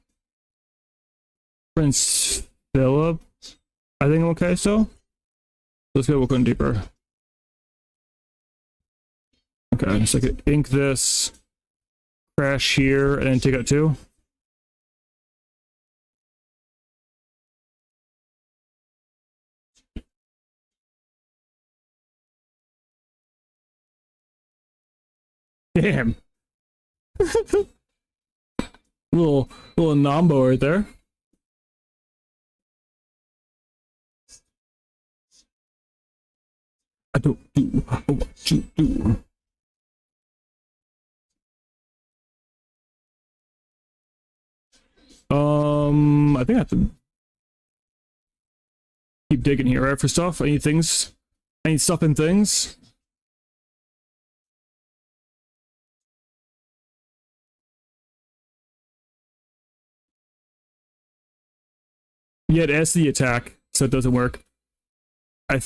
A: Prince Philip, I think I'm okay. So let's go one deeper. Okay, so I could ink this, crash here, and then take out 2. Damn. little Nambo right there. I don't do what you do. I think I have to keep digging here, right? For stuff. I need things. I need stuff and things. Yeah, it adds the attack, so it doesn't work. I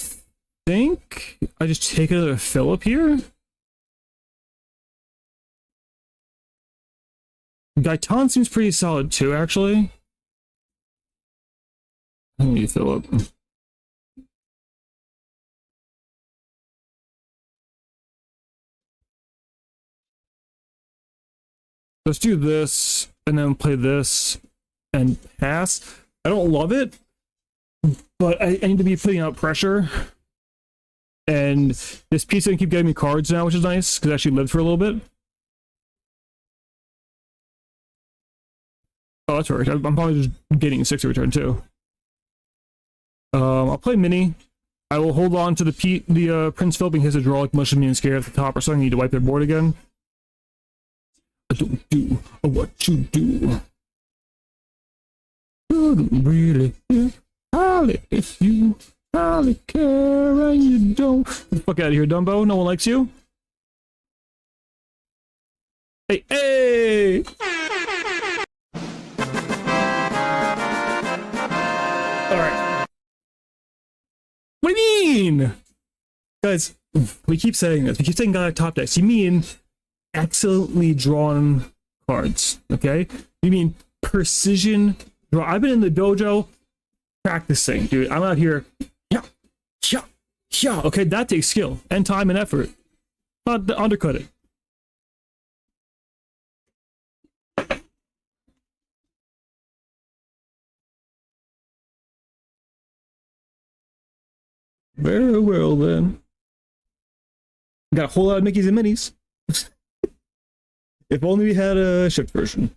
A: think I just take another Philip here. Gaitan seems pretty solid too, actually. I need Philip. Let's do this, and then play this, and pass. I don't love it, but I need to be putting out pressure. And this piece can keep getting me cards now, which is nice, because I actually lived for a little bit. Oh, that's right. I'm probably just getting 6 return too. I'll play mini. I will hold on to the Prince Philip in case I draw like much of me and scare at the top or something. I need to wipe their board again. I don't do what you do. Couldn't really hardly if you hardly care and you don't. Get the fuck out of here, Dumbo. No one likes you. Hey, hey! Alright. What do you mean? Guys, we keep saying this. We keep saying God top decks. You mean excellently drawn cards, okay? You mean precision draw. I've been in the dojo practicing, dude. I'm out here. Yeah. Okay, that takes skill and time and effort. Not to undercut it. Very well then. Got a whole lot of Mickeys and Minis. If only we had a shipped version.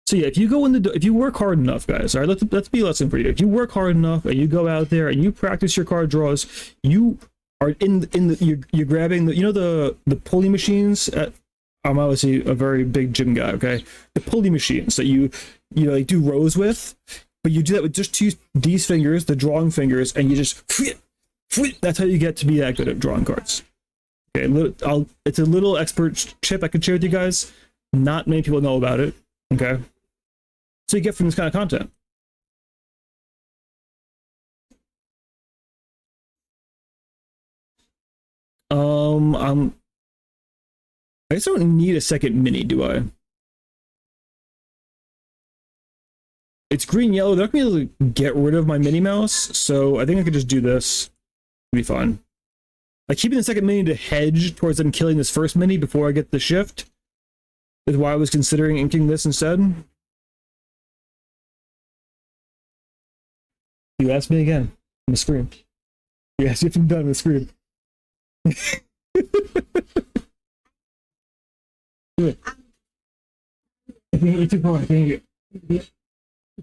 A: So yeah, if you go in the, if you work hard enough, guys, all right, let's be a lesson for you. If you work hard enough and you go out there and you practice your card draws, you are in the you're grabbing the, you know, the pulley machines at, I'm obviously a very big gym guy, okay? The pulley machines that you like do rows with, but you do that with just these fingers, the drawing fingers, and you just that's how you get to be that good at drawing cards. Okay, it's a little expert tip I can share with you guys. Not many people know about it. Okay, so you get from this kind of content. I just don't need a second mini, do I? It's green yellow. They're not gonna be able to get rid of my Minnie Mouse, so I think I could just do this. It'll be fine. Like keeping the second mini to hedge towards them killing this first mini before I get the shift is why I was considering inking this instead. You asked me again. I'm gonna scream. Yes, you have to be done with the screen. Do it. I think you're too far. I think you're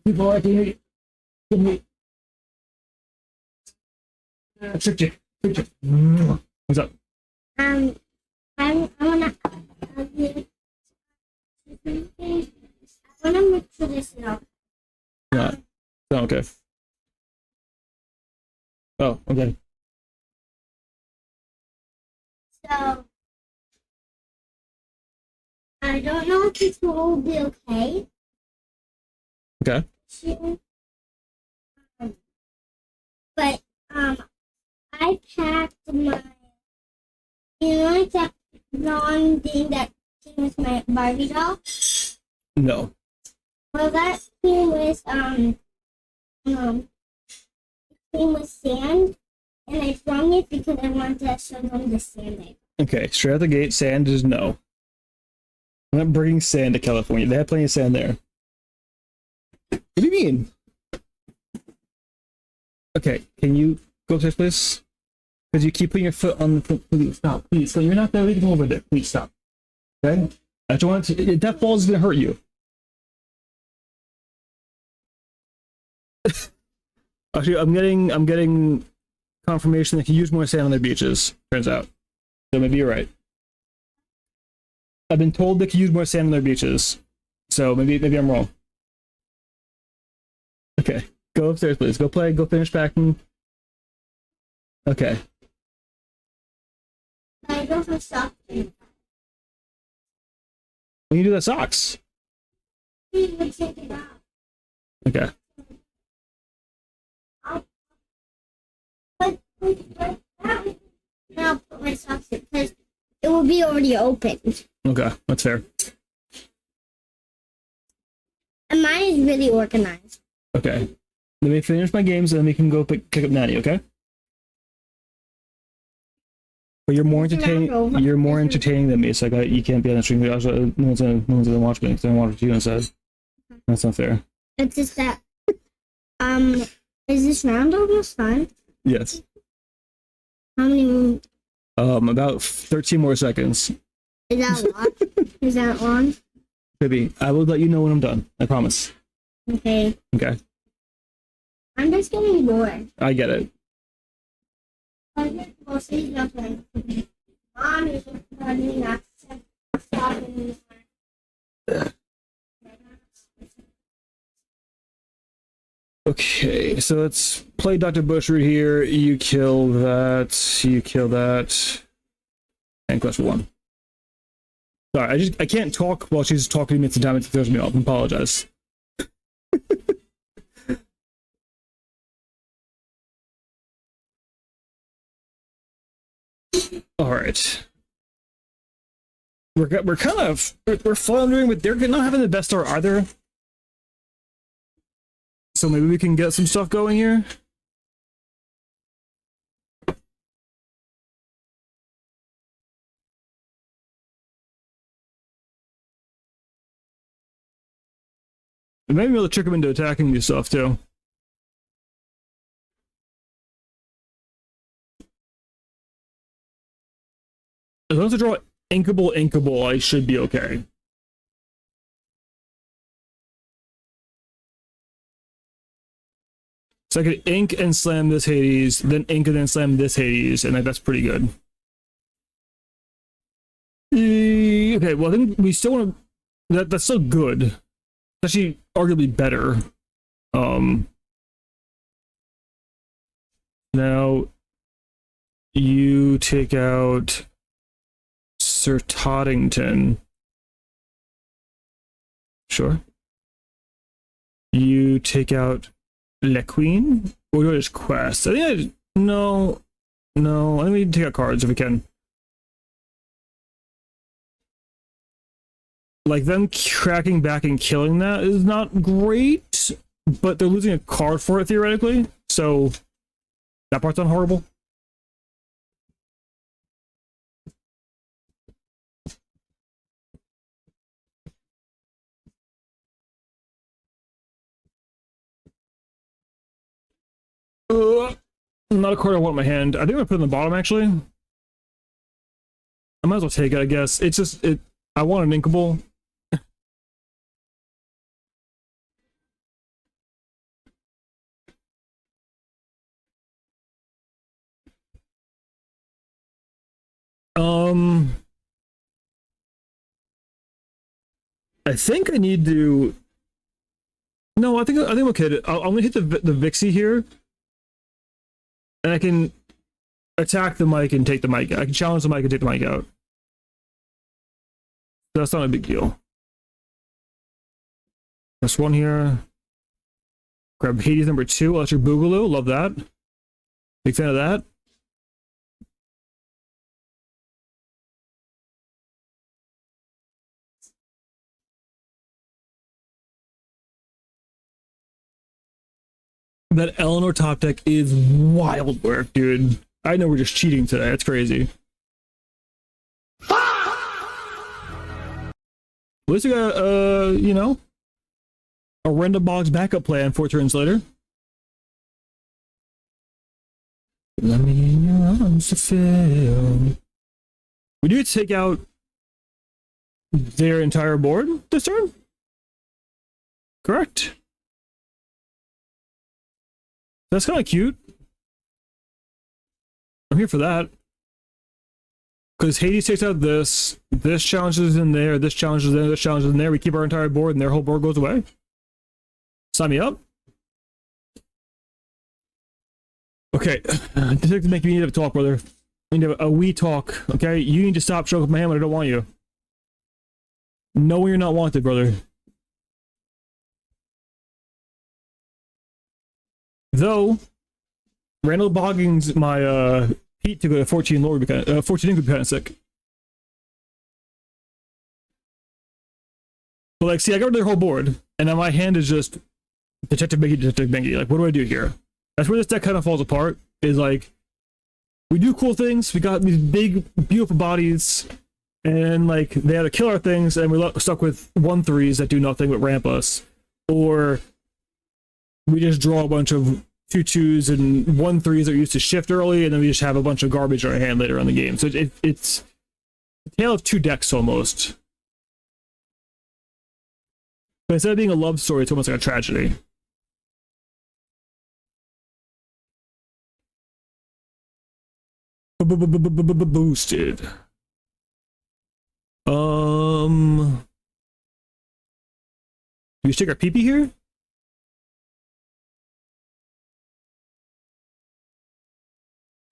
A: too far. I think you're tricked you. Tricked you. What's up?
E: I wanna make traditional.
A: Not. Oh, okay. Oh, okay.
E: So I don't know if this will be okay.
A: Okay.
E: But I packed my, like that blonde thing that came with my Barbie doll.
A: No.
E: Well, that came with it came with sand, and I flung it because I wanted to show them the sand.
A: Okay, straight out the gate, sand is no. I'm not bringing sand to California. They have plenty of sand there. What do you mean? Okay, can you go upstairs, please? Because you keep putting your foot on the foot. Please stop. Please, so you're not there. You can go over there. Please stop. Okay? I don't want to. That ball is gonna hurt you. Actually, I'm getting confirmation they can use more sand on their beaches. Turns out, so maybe you're right. I've been told they can use more sand on their beaches, so maybe I'm wrong. Okay, go upstairs, please. Go play. Go finish packing. Okay.
E: I don't have socks.
A: When you do that, socks.
E: Please would take it out.
A: Okay.
E: But now put my socks in because it will be already opened.
A: Okay, that's fair.
E: And mine is really organized.
A: Okay. Let me finish my games and then we can go pick up Natty, okay? But you're more entertaining. You're more entertaining than me, so you can't be on the stream. No one's gonna watch me. So I watch you instead. That's not fair.
E: It's just that. Is this round almost done?
A: Yes.
E: How many?
A: About 13 more seconds.
E: Is that a lot? Is that long?
A: Baby, I will let you know when I'm done. I promise.
E: Okay.
A: Okay.
E: I'm just getting bored.
A: I get it.
E: Well, she's not playing. Mom is running not stopping.
A: Okay, so let's play Dr. Bushroot here. You kill that. You kill that. And quest 1. Sorry, I can't talk while she's talking to me at the time. It throws me off. I apologize. All right. We're kind of we're floundering, but they're not having the best start either. So maybe we can get some stuff going here. And maybe we'll trick them into attacking you stuff too. As long as I draw inkable, I should be okay. So I could ink and slam this Hades, then ink and then slam this Hades, and that's pretty good. Okay, well I think we still want to. That's still good. It's actually arguably better. Now you take out Sir Toddington. Sure. You take out Le Queen? Or do I just quest? I think no. Let me take out cards if we can. Like, them cracking back and killing that is not great, but they're losing a card for it theoretically, so that part's not horrible. Not a card I want in my hand. I think I'm gonna put it in the bottom actually. I might as well take it, I guess. It's just I want an inkable. I think I need to. No, I think I'm okay. I'm gonna hit the Vixie here, and I can attack the mic and take the mic. I can challenge the mic and take the mic out. That's not a big deal. That's one here. Grab Hades number 2. Electric Boogaloo. Love that. Big fan of that. That Eleanor top deck is wild work, dude. I know we're just cheating today. That's crazy. At least we got, you know, a random box backup plan 4 turns later. Let me in your arms to feel. We do take out their entire board this turn? Correct. That's kind of cute. I'm here for that. Because Hades takes out this challenges in there, this challenges in there, this challenges in there. We keep our entire board and their whole board goes away. Sign me up. Okay, Detective Mickey, we need to talk, brother. We need a wee talk, okay? You need to stop stroking my hand when I don't want you. Know when you're not wanted, brother. Though, Randall Boggins, my Pete to go to 14 lower because 14 could be kind of sick. But like, see, I got their whole board, and now my hand is just Detective Mickey, Detective Mickey. Like, what do I do here? That's where this deck kind of falls apart. Is like, we do cool things. We got these big, beautiful bodies, and like they had to kill our things, and we're stuck with 1/3s that do nothing but ramp us, or we just draw a bunch of 2/2s and 1/3s that are used to shift early, and then we just have a bunch of garbage in our hand later in the game. So it's a tale of 2 decks almost. But instead of being a love story, it's almost like a tragedy. Boosted. Do we stick our PP here?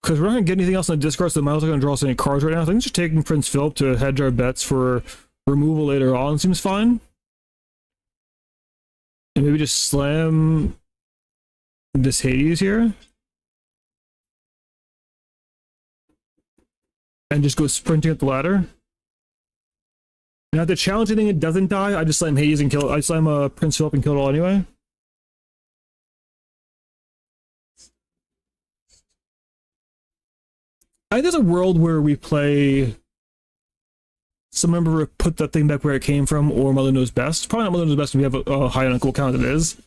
A: Because we're not going to get anything else on the discard, so the Miles are going to draw us any cards right now. I think just taking Prince Philip to hedge our bets for removal later on seems fine. And maybe just slam this Hades here. And just go sprinting up the ladder. Now, if the challenging thing it doesn't die, I just slam Hades and kill it. I slam Prince Philip and kill it all anyway. I think there's a world where we play some member put that thing back where it came from, or Mother Knows Best. Probably not Mother Knows Best if we have a high uncle count it is.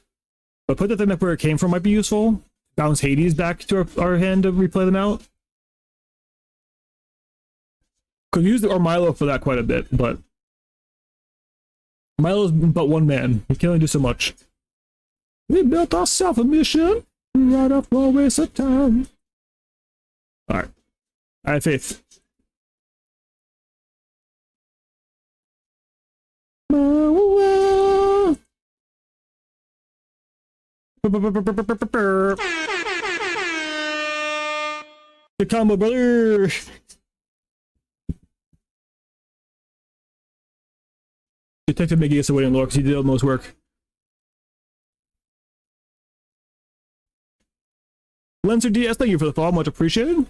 A: But put that thing back where it came from might be useful. Bounce Hades back to our hand to replay them out. Could use our Milo for that quite a bit, but Milo's but one man. He can only do so much. We built ourselves a mission right off no waste of time. Alright. I have faith. The combo, brother! Detective Mickey gets away in lore because he did the most work. Lenser DS, thank you for the follow, much appreciated.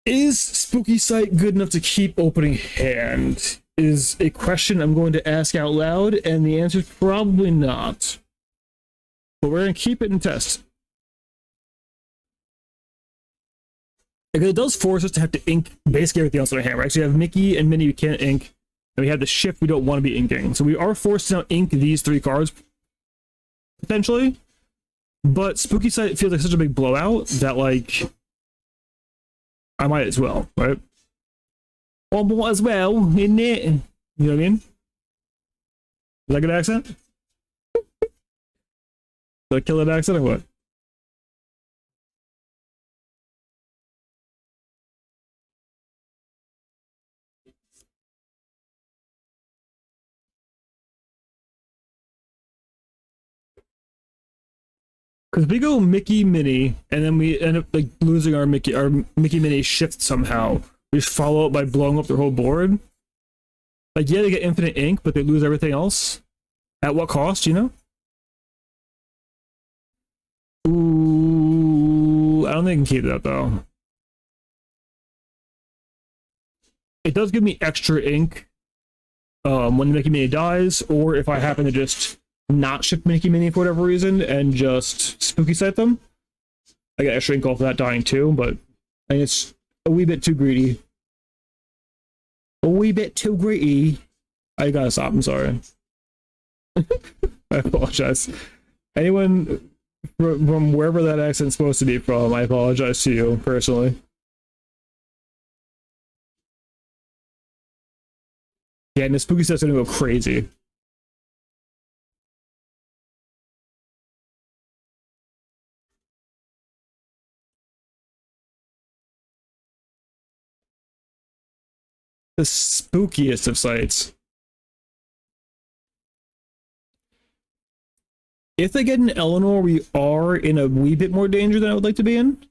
A: Is Spooky Sight good enough to keep opening hand? Is a question I'm going to ask out loud, and the answer is probably not. But we're going to keep it and test. Because it does force us to have to ink basically everything else in our hand, right? So you have Mickey and Minnie we can't ink, and we have the shift we don't want to be inking. So we are forced to now ink these 3 cards. potentially. But Spooky Sight feels like such a big blowout that, like, I might as well, right? Well, might as well, isn't it? You know what I mean? Is that a good accent? Did I kill that accent or what? Because we go Mickey Minnie, and then we end up like losing our Mickey Minnie shift somehow. We just follow up by blowing up their whole board. Like, yeah, they get infinite ink, but they lose everything else. At what cost, you know? Ooh, I don't think I can keep that though. It does give me extra ink when Mickey Minnie dies, or if I happen to just not shift Mickey Minnie for whatever reason and just Spooky Sight them. I get extra ink off of that dying too, but I think it's a wee bit too greedy. A wee bit too greedy. I gotta stop, I'm sorry. I apologize. Anyone from wherever that accent's supposed to be from, I apologize to you personally. Yeah, and the Spooky Sight's gonna go crazy. The spookiest of sights. If they get an Eleanor, we are in a wee bit more danger than I would like to be in.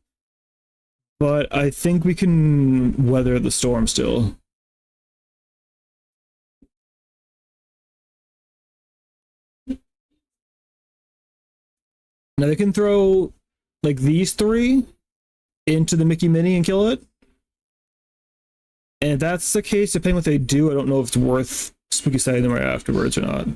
A: But I think we can weather the storm still. Now they can throw like these three into the Mickey Minnie and kill it. And if that's the case, depending what they do, I don't know if it's worth Spooky Sighting them right afterwards or not.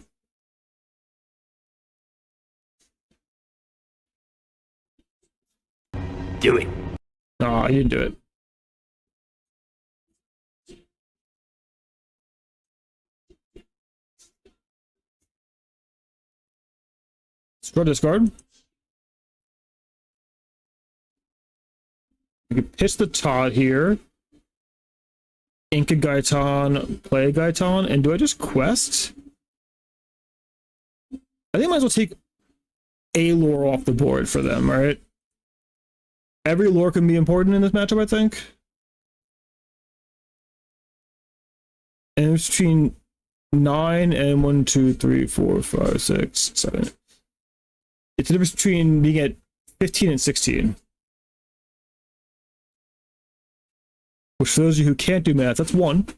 C: Do it.
A: Nah, you didn't do it. Draw discard. We can pitch the Todd here. Ink a Gaitan, play a Gaitan, and do I just quest? I think I might as well take a lore off the board for them, right? Every lore can be important in this matchup, I think. And it's between 9 and 1, 2, 3, 4, 5, 6, 7. It's the difference between being at 15 and 16. Which, for those of you who can't do math, that's 1.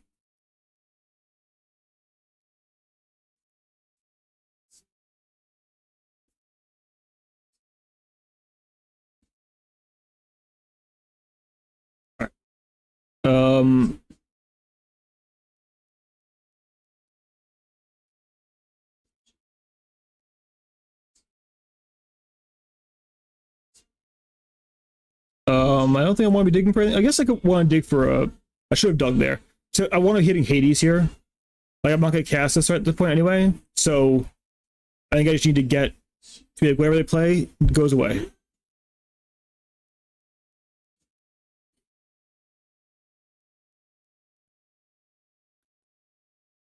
A: All right. I don't think I want to be digging for anything. I guess I could want to dig for a... I should have dug there. So I want to hitting Hades here. Like, I'm not going to cast this at this point anyway. So I think I just need to get to be like, whatever they play goes away.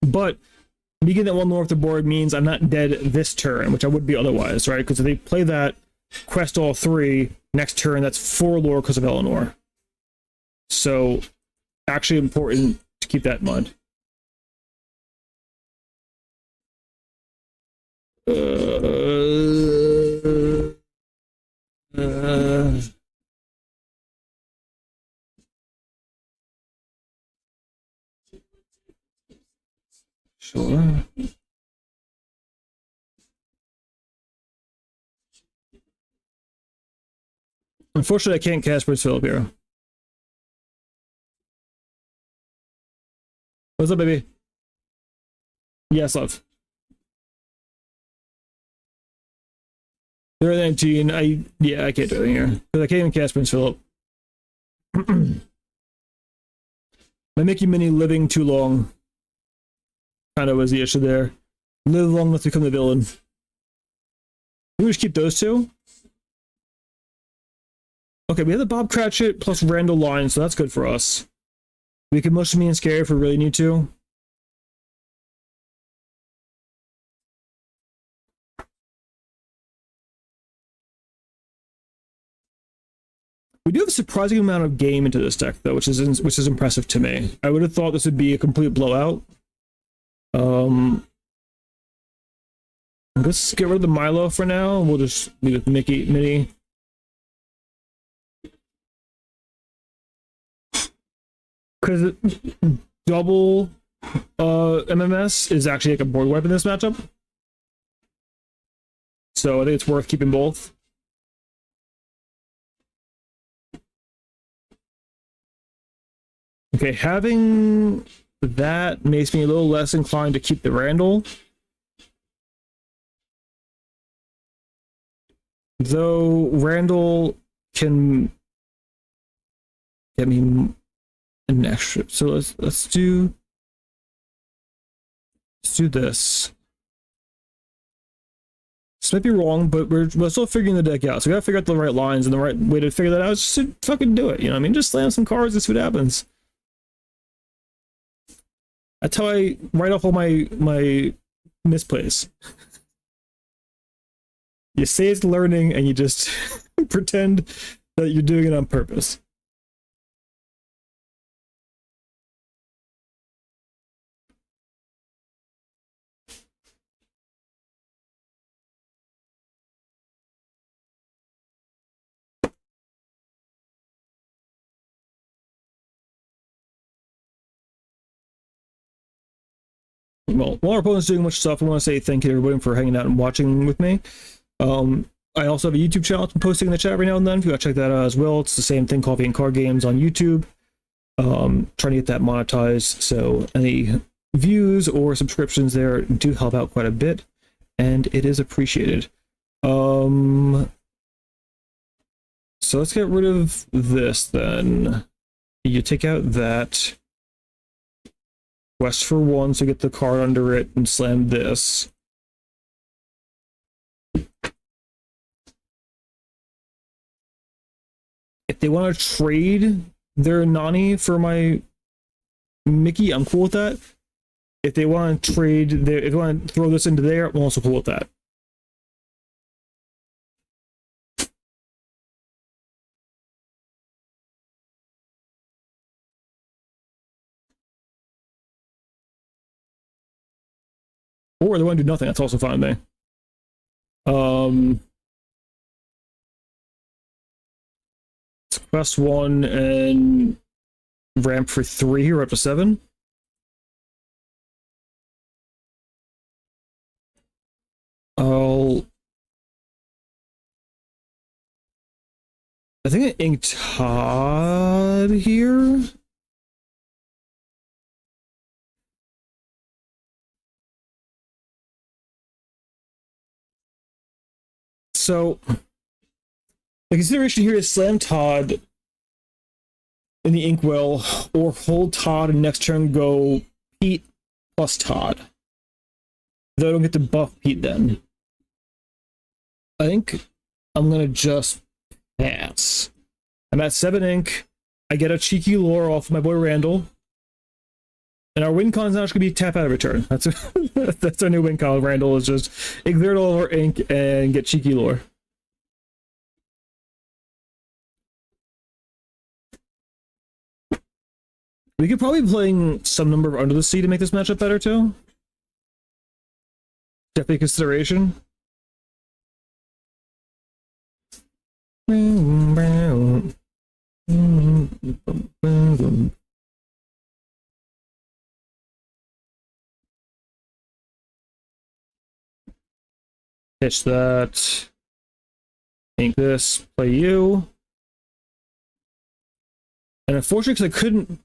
A: But me getting that one lore off the board means I'm not dead this turn, which I would be otherwise, right? Because if they play that, quest all 3, next turn, that's 4 lore because of Eleanor. So, actually important to keep that in mind. Sure. Unfortunately, I can't cast Prince Philip here. What's up, baby? Yes, love. They're 19. I can't do anything here. Because I can't even cast Prince Philip. My Mickey Minnie living too long kind of was the issue there. Live long, let's become the villain. We just keep those two. Okay, we have the Bob Cratchit plus Randall line, so that's good for us. We can mush me and scare if we really need to. We do have a surprising amount of game into this deck, though, which is impressive to me. I would have thought this would be a complete blowout. Let's get rid of the Milo for now. We'll just leave it Mickey, Minnie. Because double MMS is actually like a board wipe in this matchup. So I think it's worth keeping both. Okay, having that makes me a little less inclined to keep the Randall. Though Randall can get me an extra. So let's do this. This might be wrong, but we're still figuring the deck out. So we gotta figure out the right lines, and the right way to figure that out is just to fucking do it. You know what I mean? Just slam some cards and see what happens. That's how I write off all my misplays. You say it's learning, and you just pretend that you're doing it on purpose. Well, while our opponent's doing much stuff, I want to say thank you to everybody for hanging out and watching with me. I also have a YouTube channel I'm posting in the chat every now and then. If you want to check that out as well, it's the same thing, Coffee and Card Games on YouTube. Trying to get that monetized, so any views or subscriptions there do help out quite a bit, and it is appreciated. So let's get rid of this then. You take out that. Quest for one, so get the card under it and slam this. If they want to trade their Nani for my Mickey, I'm cool with that. If they want to trade their, if they want to throw this into there, I'm also cool with that. Or they want to do nothing, that's also fine with me. Quest 1 and ramp for 3 here, up to 7. I think I inked Todd here. So the consideration here is slam Todd in the Inkwell, or hold Todd and next turn go Pete plus Todd. Though I don't get to buff Pete then. I think I'm gonna just pass. I'm at 7 ink. I get a cheeky lure off my boy Randall. And our win con's now just gonna be tap out of return. That's that's our new win con. Randall is just exert all of our ink and get cheeky lore. We could probably be playing some number of Under the Sea to make this matchup better too. Definitely consideration. Pitch that. Ink this. Play you. And unfortunately, because I couldn't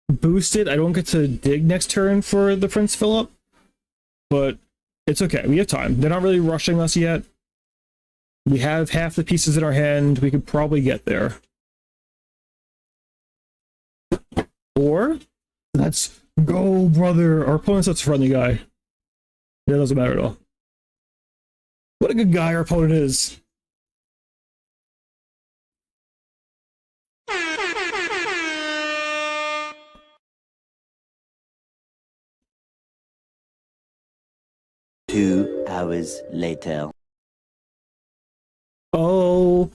A: boost it, I don't get to dig next turn for the Prince Philip. But it's okay. We have time. They're not really rushing us yet. We have half the pieces in our hand. We could probably get there. Or, let's go, brother. Our opponent's such a friendly guy. That doesn't matter at all. What a good guy our opponent is.
F: Two hours later.
A: Oh,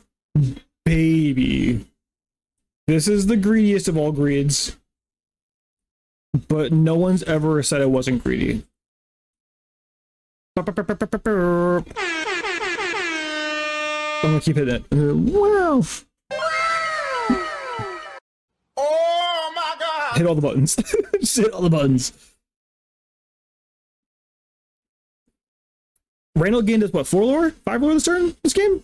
A: baby. This is the greediest of all greeds. But no one's ever said it wasn't greedy. I'm gonna keep hitting it. Wow.
C: Oh my god!
A: Hit all the buttons. Just hit all the buttons. Randall gained us what, 4 lore? 5 lore this turn? This game?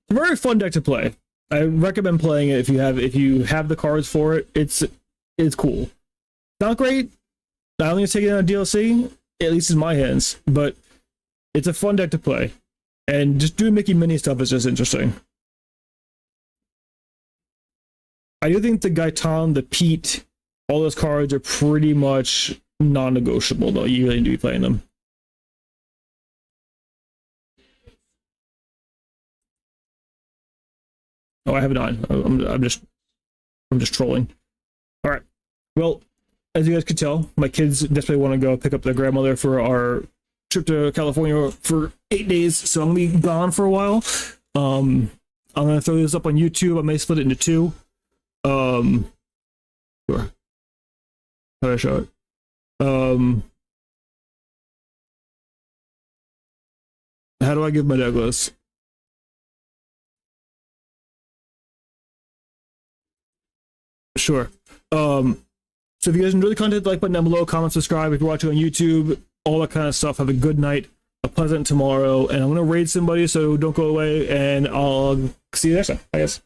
A: It's a very fun deck to play. I recommend playing it if you have the cards for it. It's cool. Not great. I don't think it's taking out a DLC, at least in my hands, but it's a fun deck to play. And just doing Mickey Mini stuff is just interesting. I do think the Gaetan, the Pete, all those cards are pretty much non-negotiable, though. You really need to be playing them. Oh, I have it on. I'm just trolling. All right. Well, as you guys could tell, my kids desperately want to go pick up their grandmother for our trip to California for 8 days, so I'm gonna be gone for a while. I'm gonna throw this up on YouTube. I may split it into 2. Sure. How do I show it? How do I give my deck list? Sure. So if you guys enjoy the content, like button down below, comment, subscribe. If you're watching on YouTube, all that kind of stuff. Have a good night, a pleasant tomorrow, and I'm gonna raid somebody, so don't go away. And I'll see you next time. Bye, guys.